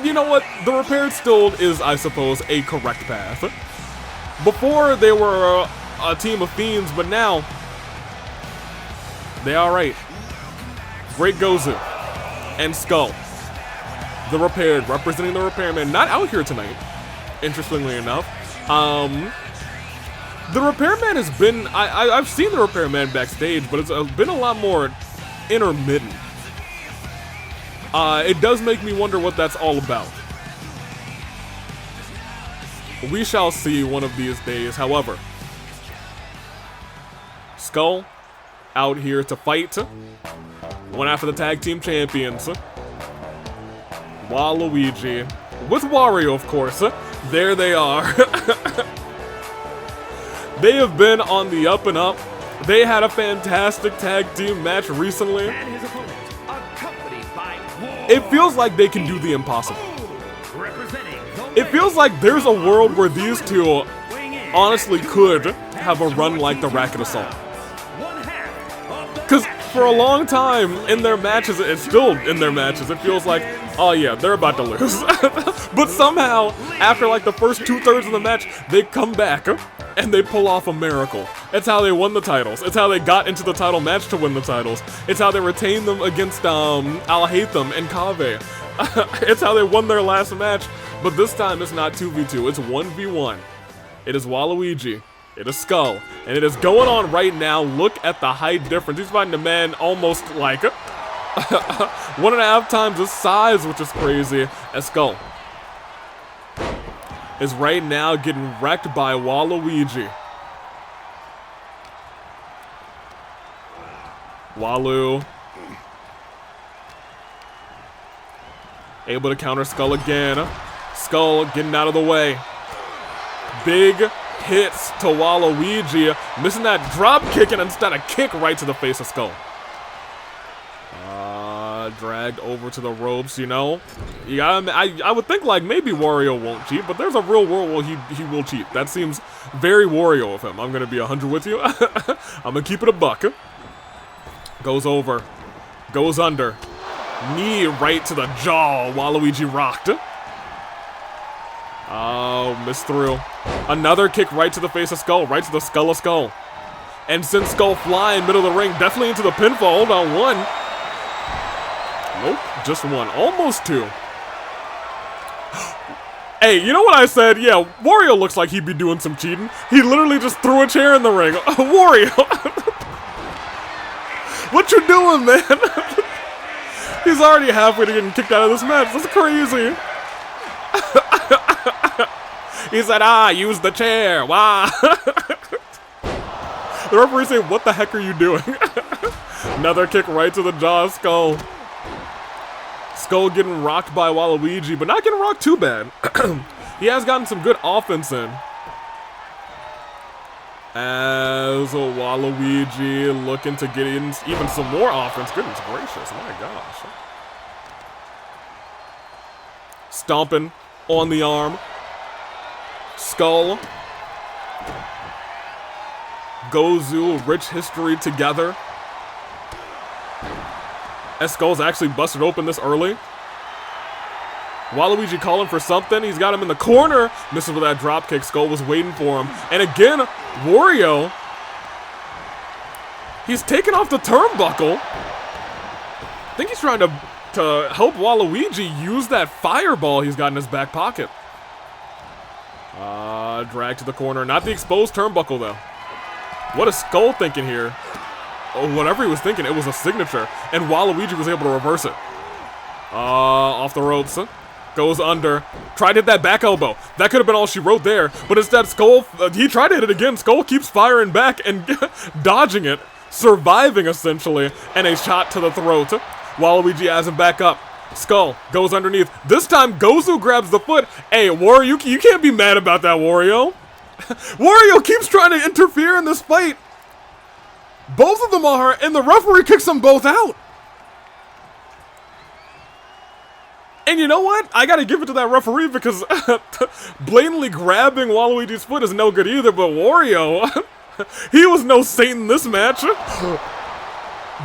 you know what? The Repaired still is, I suppose, a correct path. Before, they were a team of fiends, but now, they alright. Great Gozu and Skull. The Repaired, representing the Repairman, not out here tonight, interestingly enough. The Repairman has been, I've seen the Repairman backstage, but it's been a lot more intermittent. It does make me wonder what that's all about. We shall see one of these days. However, Skull out here to fight. One after the tag team champions. Waluigi with Wario, of course. There they are. They have been on the up and up. They had a fantastic tag team match recently. And his opponent, accompanied by It feels like they can do the impossible. representing It feels like there's a world where these two honestly could have a run like the Racket Assault. Because for a long time in their matches, it's still in their matches, it feels like, oh yeah, they're about to lose. But somehow, after like the first 2/3 of the match, they come back and they pull off a miracle. It's how they won the titles. It's how they got into the title match to win the titles. It's how they retained them against I'll Hate Them and Kave. It's how they won their last match. But this time it's not 2v2, it's 1v1. It is Waluigi. It is Skull. And it is going on right now. Look at the height difference. He's fighting a man almost like 1.5 times his size, which is crazy. And Skull is right now getting wrecked by Waluigi. Walu. Able to counter Skull again. Skull getting out of the way. Big hits to Waluigi, missing that drop kick and instead a kick right to the face of Skull. Dragged over to the ropes, you know. You gotta, I would think like maybe Wario won't cheat, but there's a real world where he will cheat. That seems very Wario of him. I'm gonna be 100 with you. I'm gonna keep it a buck. Goes over, goes under, knee right to the jaw. Waluigi rocked. Oh, missed through. Another kick right to the face of Skull, right to the skull of Skull. And sends Skull flying middle of the ring, definitely into the pinfall. Hold on, one. Nope, just one. Almost two. Hey, you know what I said? Yeah, Wario looks like he'd be doing some cheating. He literally just threw a chair in the ring. Wario! What you doing, man? He's already halfway to getting kicked out of this match. That's crazy. He said, use the chair. Wow. The referee said, what the heck are you doing? Another kick right to the jaw of Skull. Skull getting rocked by Waluigi, but not getting rocked too bad. He has gotten some good offense in. As Waluigi looking to get in even some more offense. Goodness gracious, my gosh. Stomping on the arm. Skull. Gozu, rich history together. As Skull's actually busted open this early. Waluigi calling for something. He's got him in the corner. Misses with that drop kick. Skull was waiting for him. And again, Wario. He's taking off the turnbuckle. I think he's trying to help Waluigi use that fireball he's got in his back pocket. Drag to the corner. Not the exposed turnbuckle, though. What is Skull thinking here? Oh, whatever he was thinking, it was a signature. And Waluigi was able to reverse it. Off the ropes. Goes under. Tried to hit that back elbow. That could have been all she wrote there. But instead, Skull, he tried to hit it again. Skull keeps firing back and dodging it. Surviving, essentially. And a shot to the throat. Waluigi has him back up. Skull goes underneath. This time, Gozu grabs the foot. Hey, Wario, you can't be mad about that, Wario. Wario keeps trying to interfere in this fight. Both of them are, and the referee kicks them both out. And you know what? I gotta give it to that referee because blatantly grabbing Waluigi's foot is no good either, but Wario, he was no saint in this match.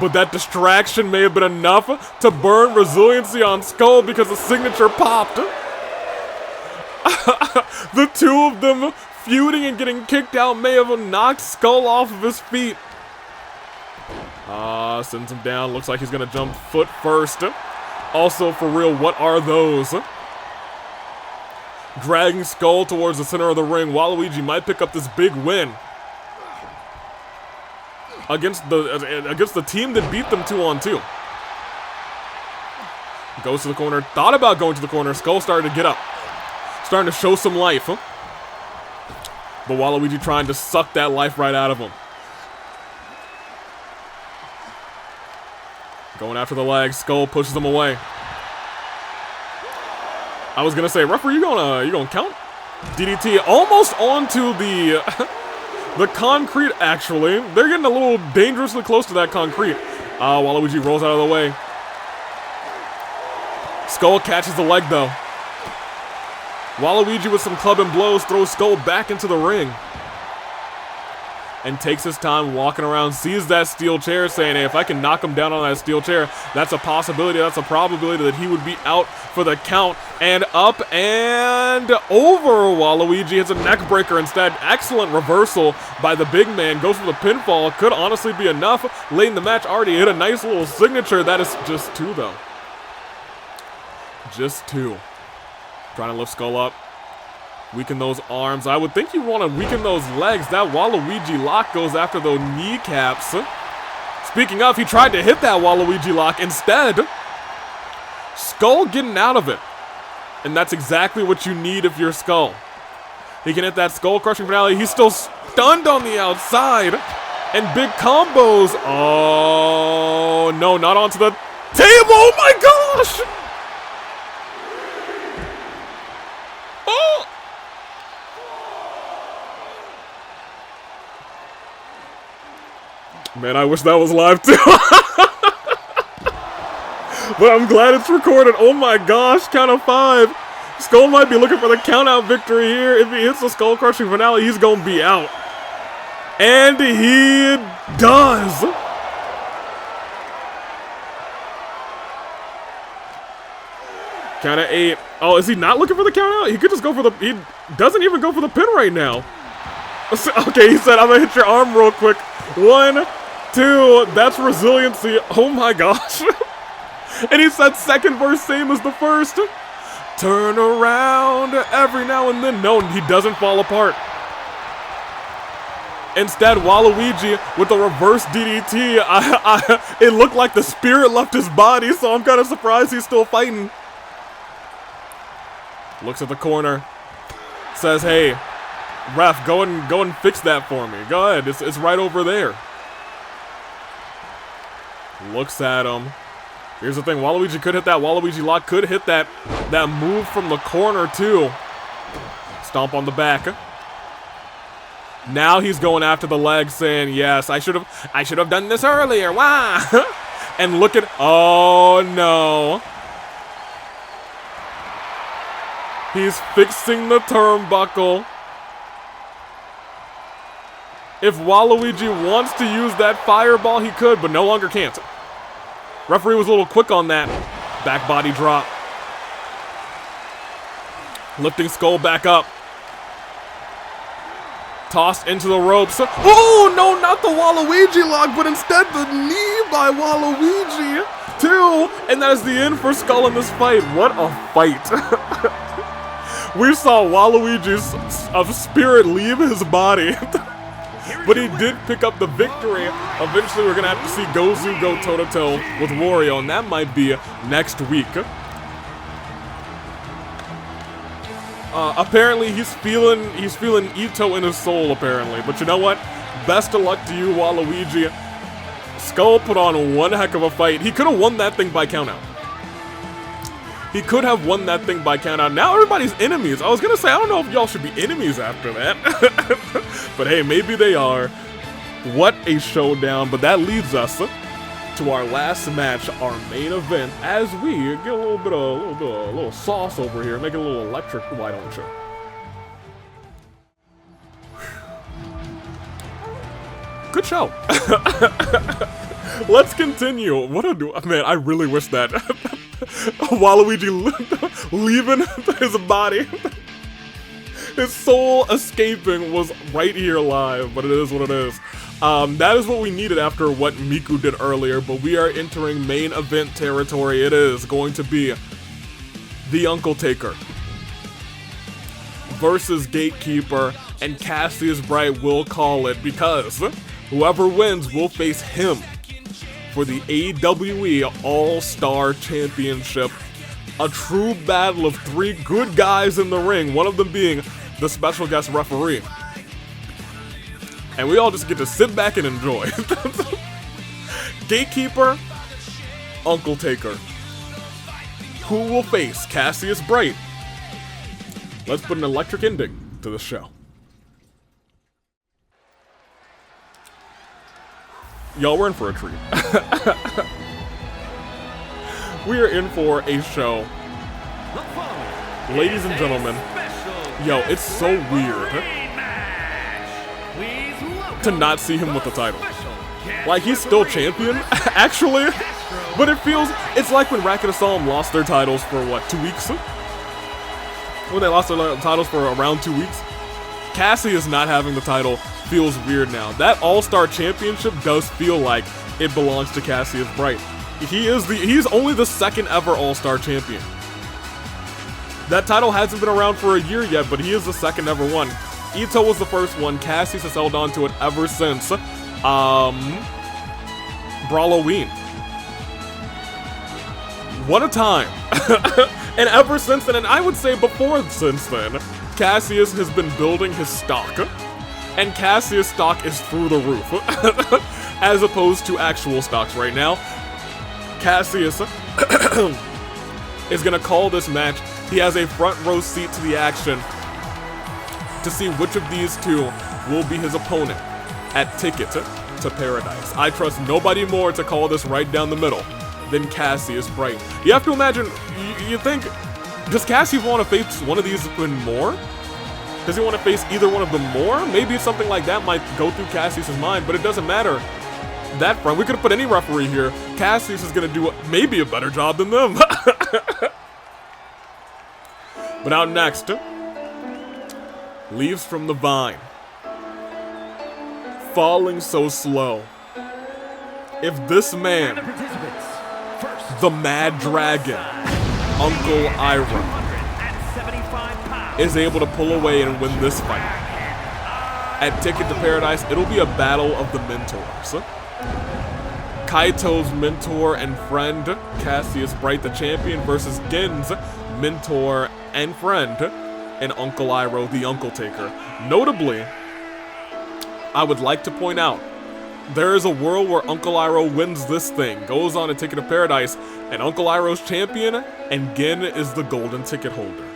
But that distraction may have been enough to burn resiliency on Skull because the signature popped. The two of them feuding and getting kicked out may have knocked Skull off of his feet. Sends him down. Looks like he's gonna jump foot first. Also, for real, what are those? Dragging Skull towards the center of the ring. Waluigi might pick up this big win. against the team that beat them 2-on-2. Goes to the corner. Thought about going to the corner. Skull started to get up. Starting to show some life. Huh? But Waluigi trying to suck that life right out of him. Going after the legs. Skull pushes him away. I was gonna say, referee, you gonna count? DDT almost onto the the concrete. Actually, they're getting a little dangerously close to that concrete. Waluigi rolls out of the way. Skull catches the leg though. Waluigi with some club and blows throws Skull back into the ring. And takes his time walking around, sees that steel chair, saying, hey, if I can knock him down on that steel chair, that's a possibility, that's a probability that he would be out for the count. And up and over. Waluigi hits a neck breaker instead. Excellent reversal by the big man. Goes for the pinfall. Could honestly be enough. Late in the match, already hit a nice little signature. That is just 2, though. Just 2. Trying to lift Skull up. Weaken those arms. I would think you want to weaken those legs. That Waluigi lock goes after those kneecaps. Speaking of, he tried to hit that Waluigi lock. Instead, Skull getting out of it. And that's exactly what you need if you're Skull. He can hit that skull crushing finale. He's still stunned on the outside. And big combos. Oh, no, not onto the table. Oh my gosh. Oh. Man, I wish that was live too. But I'm glad it's recorded. Oh my gosh, count of 5. Skull might be looking for the count-out victory here. If he hits the skull-crushing finale, he's going to be out. And he does. Count of 8. Oh, is he not looking for the count-out? He could just go for the... He doesn't even go for the pin right now. Okay, he said, I'm going to hit your arm real quick. 1, 2, that's resiliency. Oh my gosh. And he said second verse same as the first. Turn around every now and then. No, he doesn't fall apart. Instead, Waluigi with the reverse DDT. It looked like the spirit left his body, so I'm kind of surprised he's still fighting. Looks at the corner. Says, hey, ref, go and fix that for me. Go ahead, it's right over there. Looks at him. Here's the thing, Waluigi could hit that Waluigi lock, could hit that move from the corner too. Stomp on the back. Now he's going after the leg, saying, yes, I should have done this earlier. Wah! And look at, oh no. He's fixing the turnbuckle. If Waluigi wants to use that fireball, he could, but no longer can't. Referee was a little quick on that. Back body drop. Lifting Skull back up. Tossed into the ropes. Oh, no, not the Waluigi lock, but instead the knee by Waluigi, too. And that is the end for Skull in this fight. What a fight. We saw Waluigi's spirit leave his body. But he did pick up the victory. Eventually, we're going to have to see Gozu go toe-to-toe with Wario, and that might be next week. Apparently, he's feeling Ito in his soul, apparently. But you know what? Best of luck to you, Waluigi. Skull put on one heck of a fight. He could have won that thing by countout. He could have won that thing by countout. Now everybody's enemies. I was going to say, I don't know if y'all should be enemies after that. But hey, maybe they are. What a showdown. But that leads us to our last match, our main event, as we get a little sauce over here, make it a little electric. Why don't you? Good show. Let's continue. Man, I really wish that Waluigi leaving his body, his soul escaping, was right here live, but it is what it is. That is what we needed after what Miku did earlier, but we are entering main event territory. It is going to be the Uncle Taker versus Gatekeeper, and Cassius Bright will call it because Whoever wins will face him for the AWE All-Star Championship. A true battle of 3 good guys in the ring, one of them being the special guest referee. And we all just get to sit back and enjoy. Gatekeeper, Uncle Taker. Who will face Cassius Bright? Let's put an electric ending to the show. Y'all, we're in for a treat. We are in for a show. Ladies and gentlemen, yo, it's so weird to not see him with the title. Like, he's still champion, actually, but it's like when Racket Asylum lost their titles for, what, 2 weeks? When they lost their titles for around 2 weeks? Cassius not having the title feels weird now. That All-Star Championship does feel like it belongs to Cassius Bright. He's only the 2nd ever All-Star Champion. That title hasn't been around for a year yet, but he is the 2nd ever one. Ito was the first one. Cassius has held on to it ever since Brawloween. What a time. And ever since then, and I would say since then, Cassius has been building his stock. And Cassius' stock is through the roof. As opposed to actual stocks right now. Cassius is gonna call this match. He has a front row seat to the action to see which of these two will be his opponent at Ticket to Paradise. I trust nobody more to call this right down the middle than Cassius Bright. You have to imagine, you think, does Cassius want to face one of these even more? Does he want to face either one of them more? Maybe something like that might go through Cassius' mind, but it doesn't matter. That front, we could have put any referee here. Cassius is going to do maybe a better job than them. But out next, Leaves from the Vine. Falling so slow. If this man, the Mad Dragon, Uncle Iroh, is able to pull away and win this fight, at Ticket to Paradise, it'll be a battle of the mentors. Kaito's mentor and friend, Cassius Bright the champion, versus Gen's mentor and friend, and Uncle Iroh, the Uncle Taker. Notably, I would like to point out, there is a world where Uncle Iroh wins this thing, goes on a Ticket to Paradise, and Uncle Iroh's champion, and Gen is the golden ticket holder.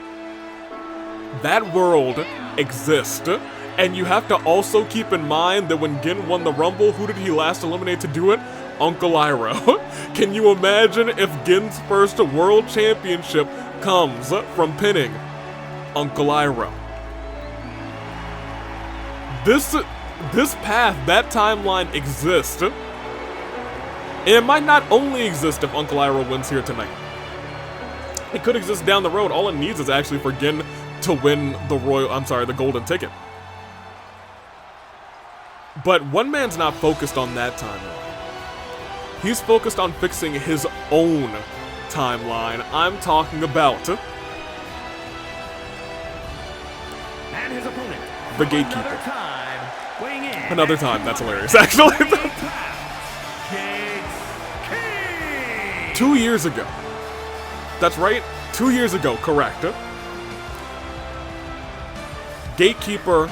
That world exists, and you have to also keep in mind that when Gen won the Rumble, who did he last eliminate to do it? Uncle Iroh. Can you imagine if Gen's first world championship comes from pinning Uncle Iroh? This path, that timeline exists. And it might not only exist if Uncle Iroh wins here tonight. It could exist down the road. All it needs is actually for Gen to win the golden ticket. But one man's not focused on that timeline. He's focused on fixing his own timeline. I'm talking about and his opponent, the Gatekeeper. Another time, that's hilarious, actually. 2 years ago. That's right, 2 years ago, correct. Gatekeeper,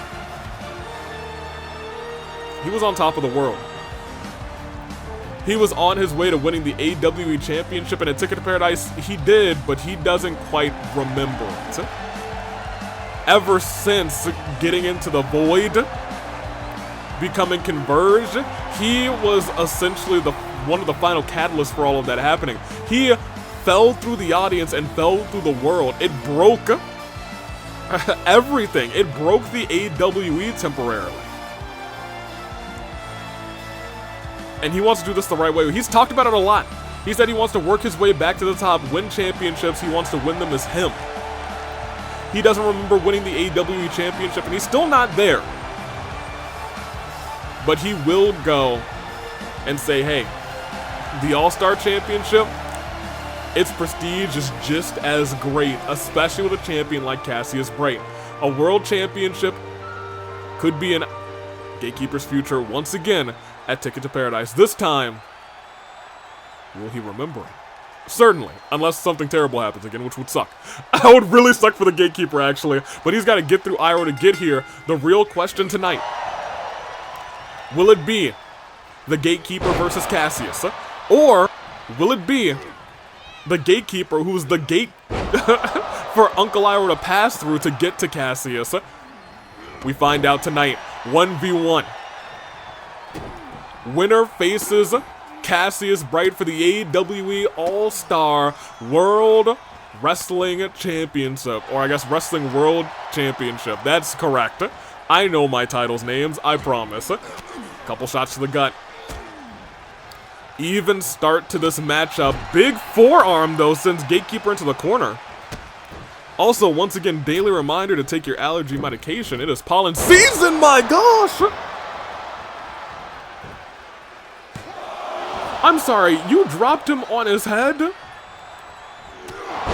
he was on top of the world. He was on his way to winning the AWE Championship, and at Ticket to Paradise, he did, but he doesn't quite remember it. Ever since getting into the Void, becoming Converged, he was essentially one of the final catalysts for all of that happening. He fell through the audience and fell through the world. It broke everything. It broke the AWE temporarily. And he wants to do this the right way. He's talked about it a lot. He said he wants to work his way back to the top, win championships. He wants to win them as him. He doesn't remember winning the AWE Championship, and he's still not there. But he will go and say, hey, the All-Star Championship, its prestige is just as great, especially with a champion like Cassius Bright. A World Championship could be an Gatekeeper's future once again at Ticket to Paradise. This time, will he remember it? Certainly, unless something terrible happens again, which would suck. That would really suck for the Gatekeeper, actually. But he's got to get through Iroh to get here. The real question tonight, will it be the Gatekeeper versus Cassius? Or will it be the Gatekeeper who's the gate for Uncle Iroh to pass through to get to Cassius? We find out tonight, 1v1. Winner faces Cassius Bright for the AWE All-Star World Wrestling Championship. Or I guess Wrestling World Championship. That's correct. I know my titles' names, I promise. Couple shots to the gut. Even start to this matchup. Big forearm, though, sends Gatekeeper into the corner. Also, once again, daily reminder to take your allergy medication. It is pollen season, my gosh! I'm sorry, you dropped him on his head?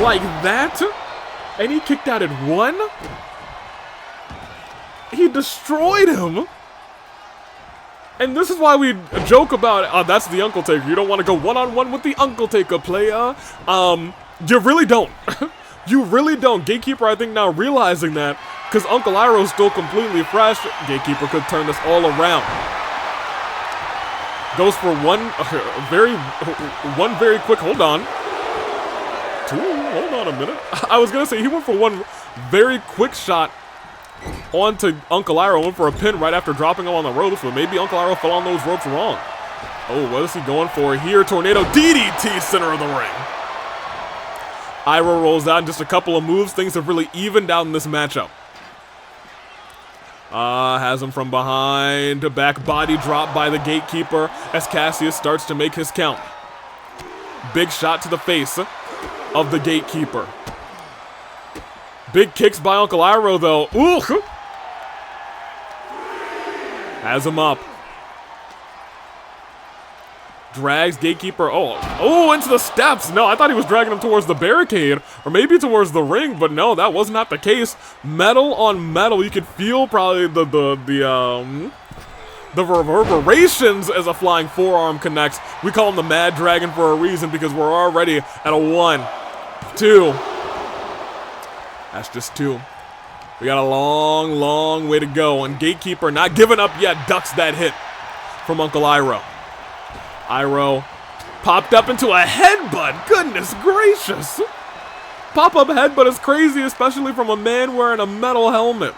Like that? And he kicked out at 1? He destroyed him? And this is why we joke about, that's the Uncle Taker. You don't want to go one-on-one with the Uncle Taker, playa. You really don't. You really don't. Gatekeeper, I think, now realizing that, because Uncle Iroh's still completely fresh, Gatekeeper could turn this all around. Goes for one very quick, hold on. Hold on a minute. I was going to say, he went for one very quick shot onto Uncle Iroh, went for a pin right after dropping him on the ropes, but maybe Uncle Iroh fell on those ropes wrong. Oh, what is he going for here? Tornado DDT, center of the ring. Iroh rolls out in just a couple of moves. Things have really evened out in this matchup. Has him from behind. Back body drop by the Gatekeeper as Cassius starts to make his count. Big shot to the face of the Gatekeeper. Big kicks by Uncle Iroh, though. Ooh! Has him up. Drags Gatekeeper. Oh, into the steps. No, I thought he was dragging him towards the barricade or maybe towards the ring, but no, that was not the case. Metal on metal. You could feel probably the reverberations as a flying forearm connects. We call him the Mad Dragon for a reason because we're already at a 1, 2. That's just 2. We got a long, long way to go, and Gatekeeper not giving up yet, ducks that hit from Uncle Iroh. Iroh popped up into a headbutt. Goodness gracious. Pop-up headbutt is crazy, especially from a man wearing a metal helmet.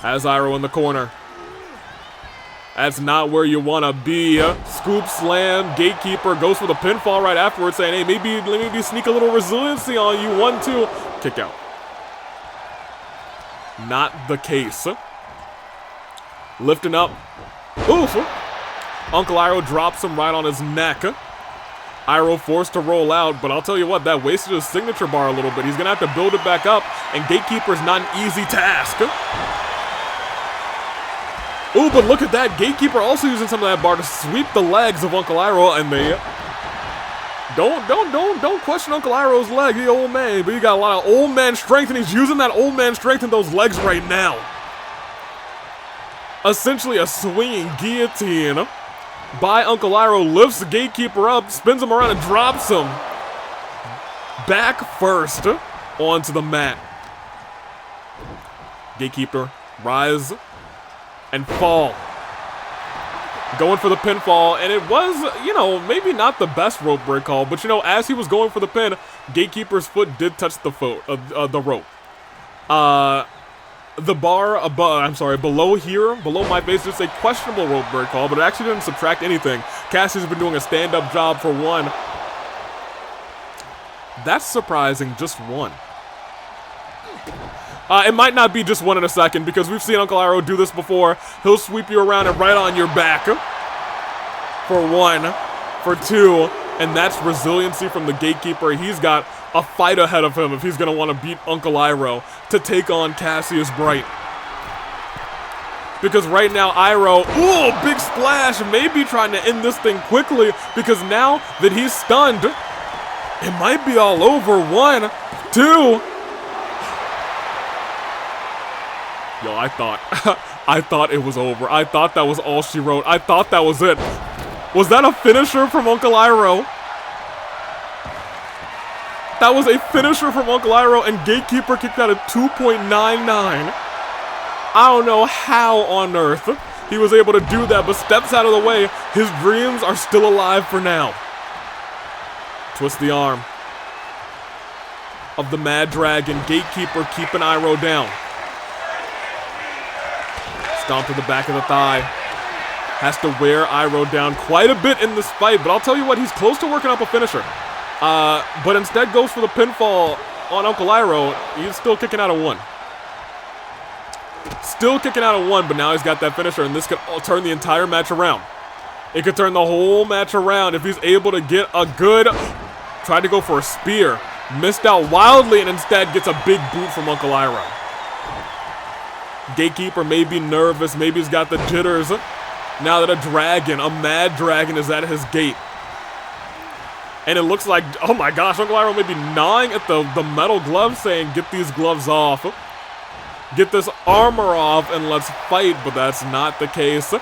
Has Iroh in the corner. That's not where you want to be. Scoop slam. Gatekeeper goes for the pinfall right afterwards, saying, hey, maybe sneak a little resiliency on you. 1, 2. Kick out. Not the case. Lifting up. Oof. Uncle Iroh drops him right on his neck. Iroh forced to roll out, but I'll tell you what, that wasted his signature bar a little bit. He's going to have to build it back up, and Gatekeeper's not an easy task. Ooh, but look at that. Gatekeeper also using some of that bar to sweep the legs of Uncle Iroh, and they... Don't question Uncle Iroh's leg, the old man, but he got a lot of old man strength, and he's using that old man strength in those legs right now. Essentially a swinging guillotine by Uncle Iroh, lifts the Gatekeeper up, spins him around and drops him back first onto the mat. Gatekeeper rise and fall. Going for the pinfall, and it was, maybe not the best rope break call, but as he was going for the pin, Gatekeeper's foot did touch the rope. The bar above, below here, below my face, just a questionable rope break call, but it actually didn't subtract anything. Cassius has been doing a stand-up job for 1. That's surprising, just 1. It might not be just 1 in a second, because we've seen Uncle Iroh do this before. He'll sweep you around and right on your back for 1, for 2, and that's resiliency from the Gatekeeper. He's got a fight ahead of him if he's going to want to beat Uncle Iroh to take on Cassius Bright. Because right now, Iroh, ooh, big splash, maybe trying to end this thing quickly, because now that he's stunned, it might be all over. 1, 2. Yo, I thought, I thought it was over. I thought that was all she wrote. I thought that was it. Was that a finisher from Uncle Iroh? That was a finisher from Uncle Iroh, and Gatekeer kicked out at 2.99. I don't know how on earth he was able to do that, but steps out of the way. His dreams are still alive for now. Twist the arm of the Mad Dragon. Gatekeer keeping Iroh down. Stomp to the back of the thigh. Has to wear Iroh down quite a bit in this fight, but I'll tell you what, he's close to working up a finisher. But instead goes for the pinfall on Uncle Iroh. He's still kicking out of one. Still kicking out of one, but now he's got that finisher, and this could turn the entire match around. It could turn the whole match around if he's able to get a good... Tried to go for a spear. Missed out wildly, and instead gets a big boot from Uncle Iroh. Gatekeer may be nervous. Maybe he's got the jitters. Now that a mad dragon is at his gate. And it looks like, oh my gosh, Uncle Iroh may be gnawing at the metal gloves, saying, get these gloves off. Get this armor off and let's fight, but that's not the case.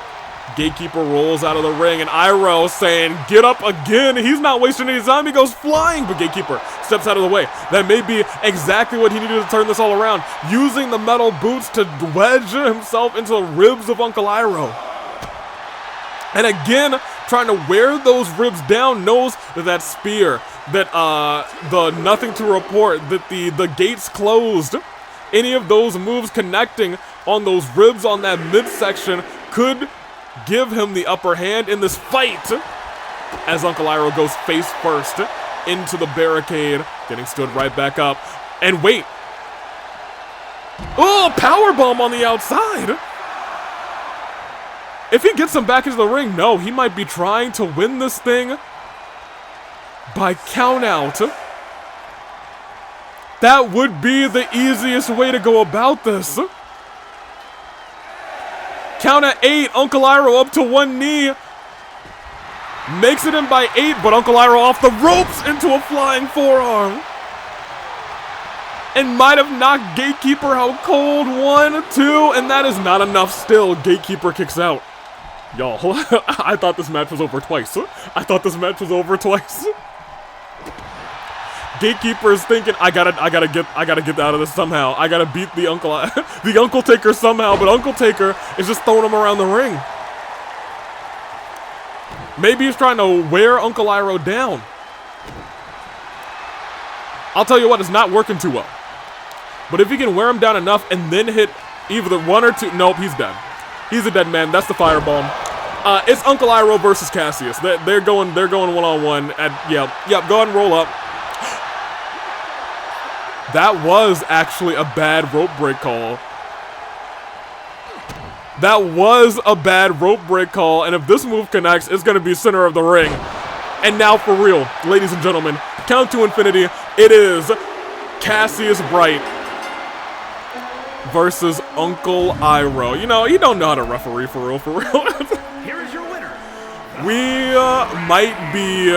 Gatekeer rolls out of the ring, and Iroh saying, get up again. He's not wasting any time. He goes flying, but Gatekeer steps out of the way. That may be exactly what he needed to turn this all around. Using the metal boots to wedge himself into the ribs of Uncle Iroh. And again, trying to wear those ribs down, knows that spear, that the nothing to report, that the gates closed. Any of those moves connecting on those ribs on that midsection could give him the upper hand in this fight. As Uncle Iroh goes face first into the barricade, getting stood right back up. And wait. Oh, powerbomb on the outside. If he gets him back into the ring, no, he might be trying to win this thing by count out. That would be the easiest way to go about this. Count at 8, Uncle Iroh up to one knee. Makes it in by 8, but Uncle Iroh off the ropes into a flying forearm. And might have knocked Gatekeer out cold. 1, 2, and that is not enough still. Gatekeer kicks out. Y'all, I thought this match was over twice. I thought this match was over twice. Gatekeer is thinking, I gotta get out of this somehow. I gotta beat the Uncle Taker somehow, but Uncle Taker is just throwing him around the ring. Maybe he's trying to wear Uncle Iroh down. I'll tell you what, it's not working too well. But if he can wear him down enough and then hit either 1 or 2, nope, he's dead. He's a dead man. That's the firebomb. It's Uncle Iroh versus Cassius. They're going one-on-one. Yep. Go ahead and roll up. That was actually a bad rope break call. That was a bad rope break call, and if this move connects, it's going to be center of the ring. And now for real, ladies and gentlemen, count to infinity, it is Cassius Bright versus Uncle Iroh. You know, you don't know how to referee for real, Here is your winner. We might be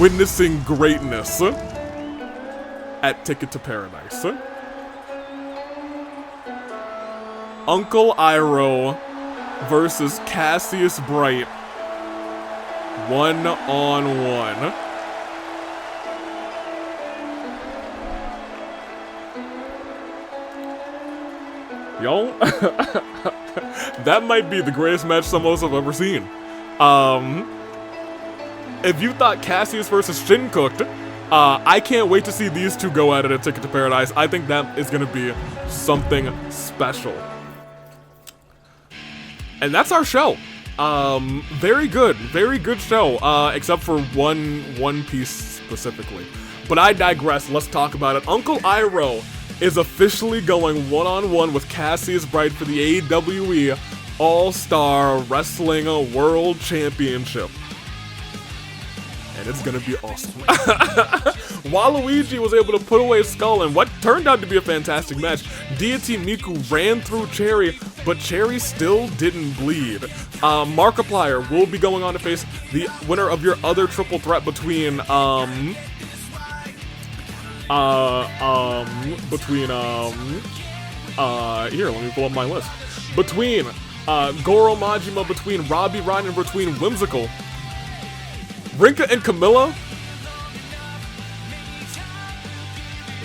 witnessing greatness at Ticket to Paradise. Uncle Iroh versus Cassius Bright. 1-on-1. Yo, that might be the greatest match some of us have ever seen. If you thought Cassius versus Shin cooked, I can't wait to see these two go at it at Ticket to Paradise. I think that is going to be something special. And that's our show. Very good show, except for one piece specifically. But I digress, let's talk about it. Uncle Iroh is officially going one-on-one with Cassius Bright for the AWE All-Star Wrestling World Championship. And it's gonna be awesome. Waluigi was able to put away Skull in what turned out to be a fantastic match. Deity Miku ran through Cherry, but Cherry still didn't bleed. Markiplier will be going on to face the winner of your other triple threat between Between here, let me pull up my list. Between Goro Majima, between Robbie Ryan, and between Whimsical, Rinkah and Camilla,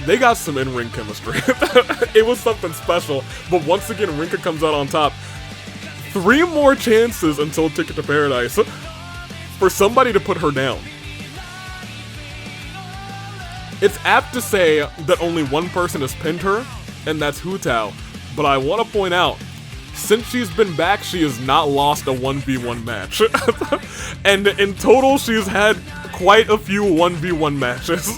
they got some in-ring chemistry. It was something special, but once again, Rinkah comes out on top. 3 more chances until Ticket to Paradise for somebody to put her down. It's apt to say that only one person has pinned her, and that's Hu Tao, but I want to point out, since she's been back, she has not lost a 1v1 match. And in total, she's had quite a few 1v1 matches.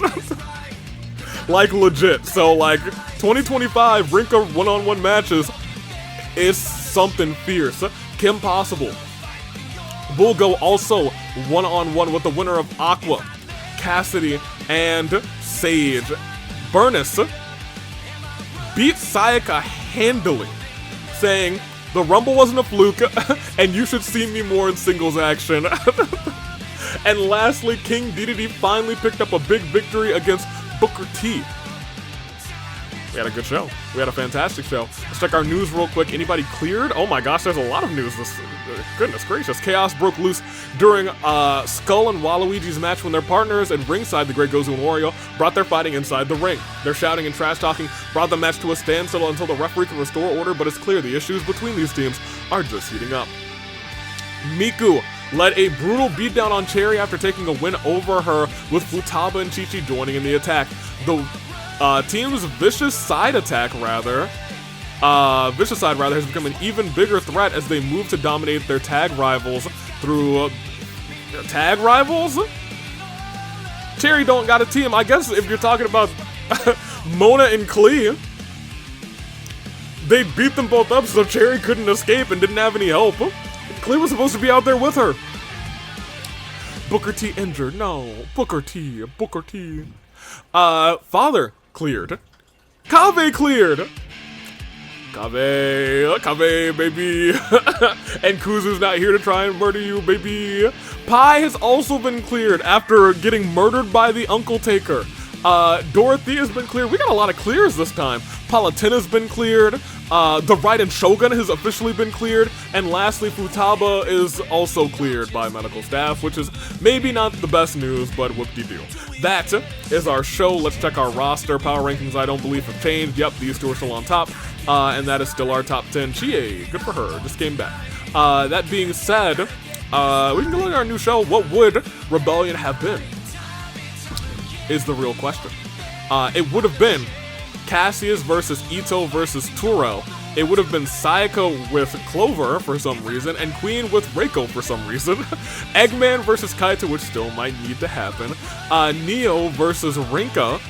Like, legit. So, like, 2025 Rinkah one-on-one matches is something fierce. Kim Possible will go also one-on-one with the winner of Aqua, Cassidy, and Sage. Burnice beat Sayaka handily, saying, "The Rumble wasn't a fluke, and you should see me more in singles action." And lastly, King Dedede finally picked up a big victory against Booker T. We had a good show. We had a fantastic show. Let's check our news real quick. Anybody cleared? Oh my gosh, there's a lot of news. Goodness gracious. Chaos broke loose during Skull and Waluigi's match when their partners at ringside, the Great Gozu and Wario, brought their fighting inside the ring. Their shouting and trash talking brought the match to a standstill until the referee could restore order, but it's clear the issues between these teams are just heating up. Miku led a brutal beatdown on Cherry after taking a win over her, with Futaba and Chi-Chi joining in the attack. The team's vicious side has become an even bigger threat as they move to dominate their tag rivals through tag rivals? Cherry don't got a team. I guess if you're talking about Mona and Klee, they beat them both up so Cherry couldn't escape and didn't have any help. Klee was supposed to be out there with her. Booker T injured. No. Booker T. Father cleared. Kave cleared. Kave, baby. And Kuzu's not here to try and murder you, baby. Pi has also been cleared after getting murdered by the Uncle Taker. Dorothy has been cleared. We got a lot of clears this time. Palatina's been cleared. The Raiden Shogun has officially been cleared. And lastly, Futaba is also cleared by medical staff, which is maybe not the best news, but whoop-de-doo. That is our show. Let's check our roster. Power rankings, I don't believe, have changed. Yep, these two are still on top. And that is still our top 10. Chie, good for her. Just came back. That being said, we can go look at our new show. What would Rebellion have been? Is the real question. It would have been Cassius versus Ito versus Turo. It would have been Sayaka with Clover for some reason, and Queen with Reiko for some reason. Eggman versus Kaito, which still might need to happen. Neo versus Rinkah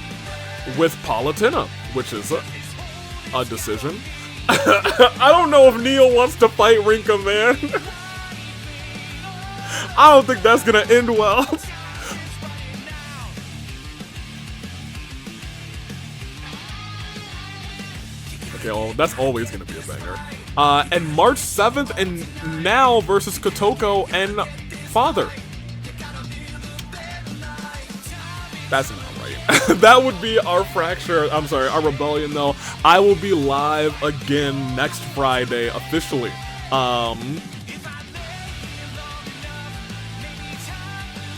with Palatina, which is a decision. I don't know if Neo wants to fight Rinkah, man. I don't think that's gonna end well. Okay, well, that's always gonna be a banger. And March 7th, and Now versus Kotoko and Father. That's not right. That would be our fracture. I'm sorry, our rebellion, though. I will be live again next Friday, officially.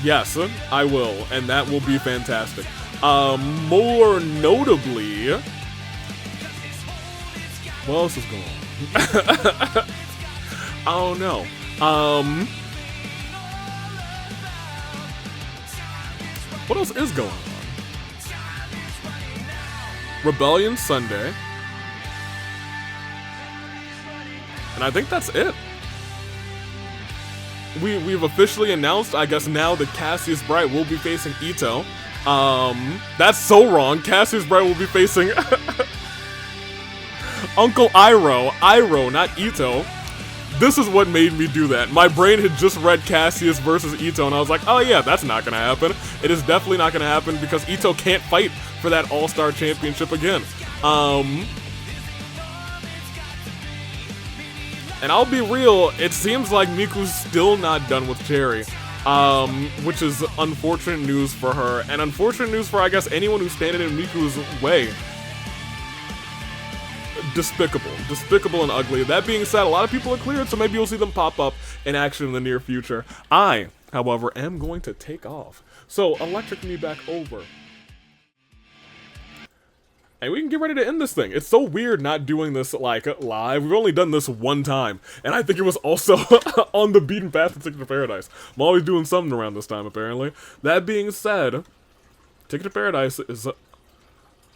Yes, I will, and that will be fantastic. More notably, what else is going on? I don't know. What else is going on? Rebellion Sunday. And I think that's it. We've officially announced, I guess now, that Cassius Bright will be facing Ito. That's so wrong. Cassius Bright will be facing Uncle Iroh. Iroh, not Ito. This is what made me do that. My brain had just read Cassius versus Ito, and I was like, oh yeah, that's not gonna happen. It is definitely not gonna happen because Ito can't fight for that All-Star Championship again. And I'll be real, it seems like Miku's still not done with Cherry. which is unfortunate news for her, and unfortunate news for, I guess, anyone who's standing in Miku's way. Despicable and ugly. That being said, a lot of people are cleared, so maybe you'll see them pop up in action in the near future. I, however, am going to take off. So, electric me back over. And we can get ready to end this thing. It's so weird not doing this, like, live. We've only done this one time. And I think it was also on the beaten path to Ticket to Paradise. I'm always doing something around this time, apparently. That being said, Ticket to Paradise is,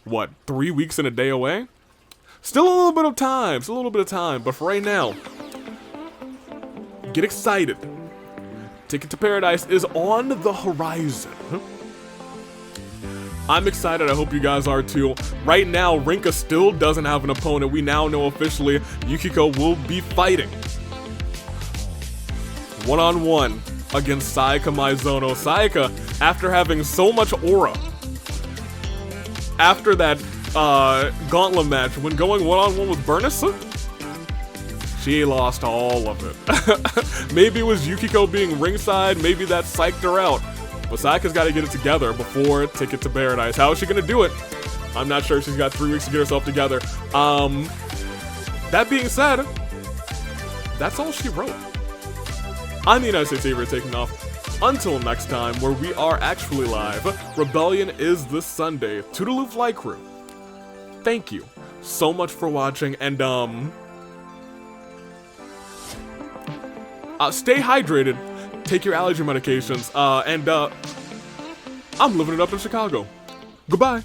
what, 3 weeks and a day away? Still a little bit of time. But for right now, get excited. Ticket to Paradise is on the horizon. I'm excited, I hope you guys are too. Right now, Rinkah still doesn't have an opponent. We now know officially Yukiko will be fighting one-on-one against Sayaka Maizono. Sayaka, after having so much aura, after that gauntlet match, when going one-on-one with Burnice, she lost all of it. Maybe it was Yukiko being ringside, maybe that psyched her out. But Sayaka's got to get it together before Ticket to Paradise. How is she going to do it? I'm not sure. She's got 3 weeks to get herself together. That being said, that's all she wrote. I'm the United States Savior taking off. Until next time, where we are actually live, Rebellion is this Sunday. Toodaloo Flight Crew. Thank you so much for watching, and stay hydrated, take your allergy medications, and I'm living it up in Chicago. Goodbye.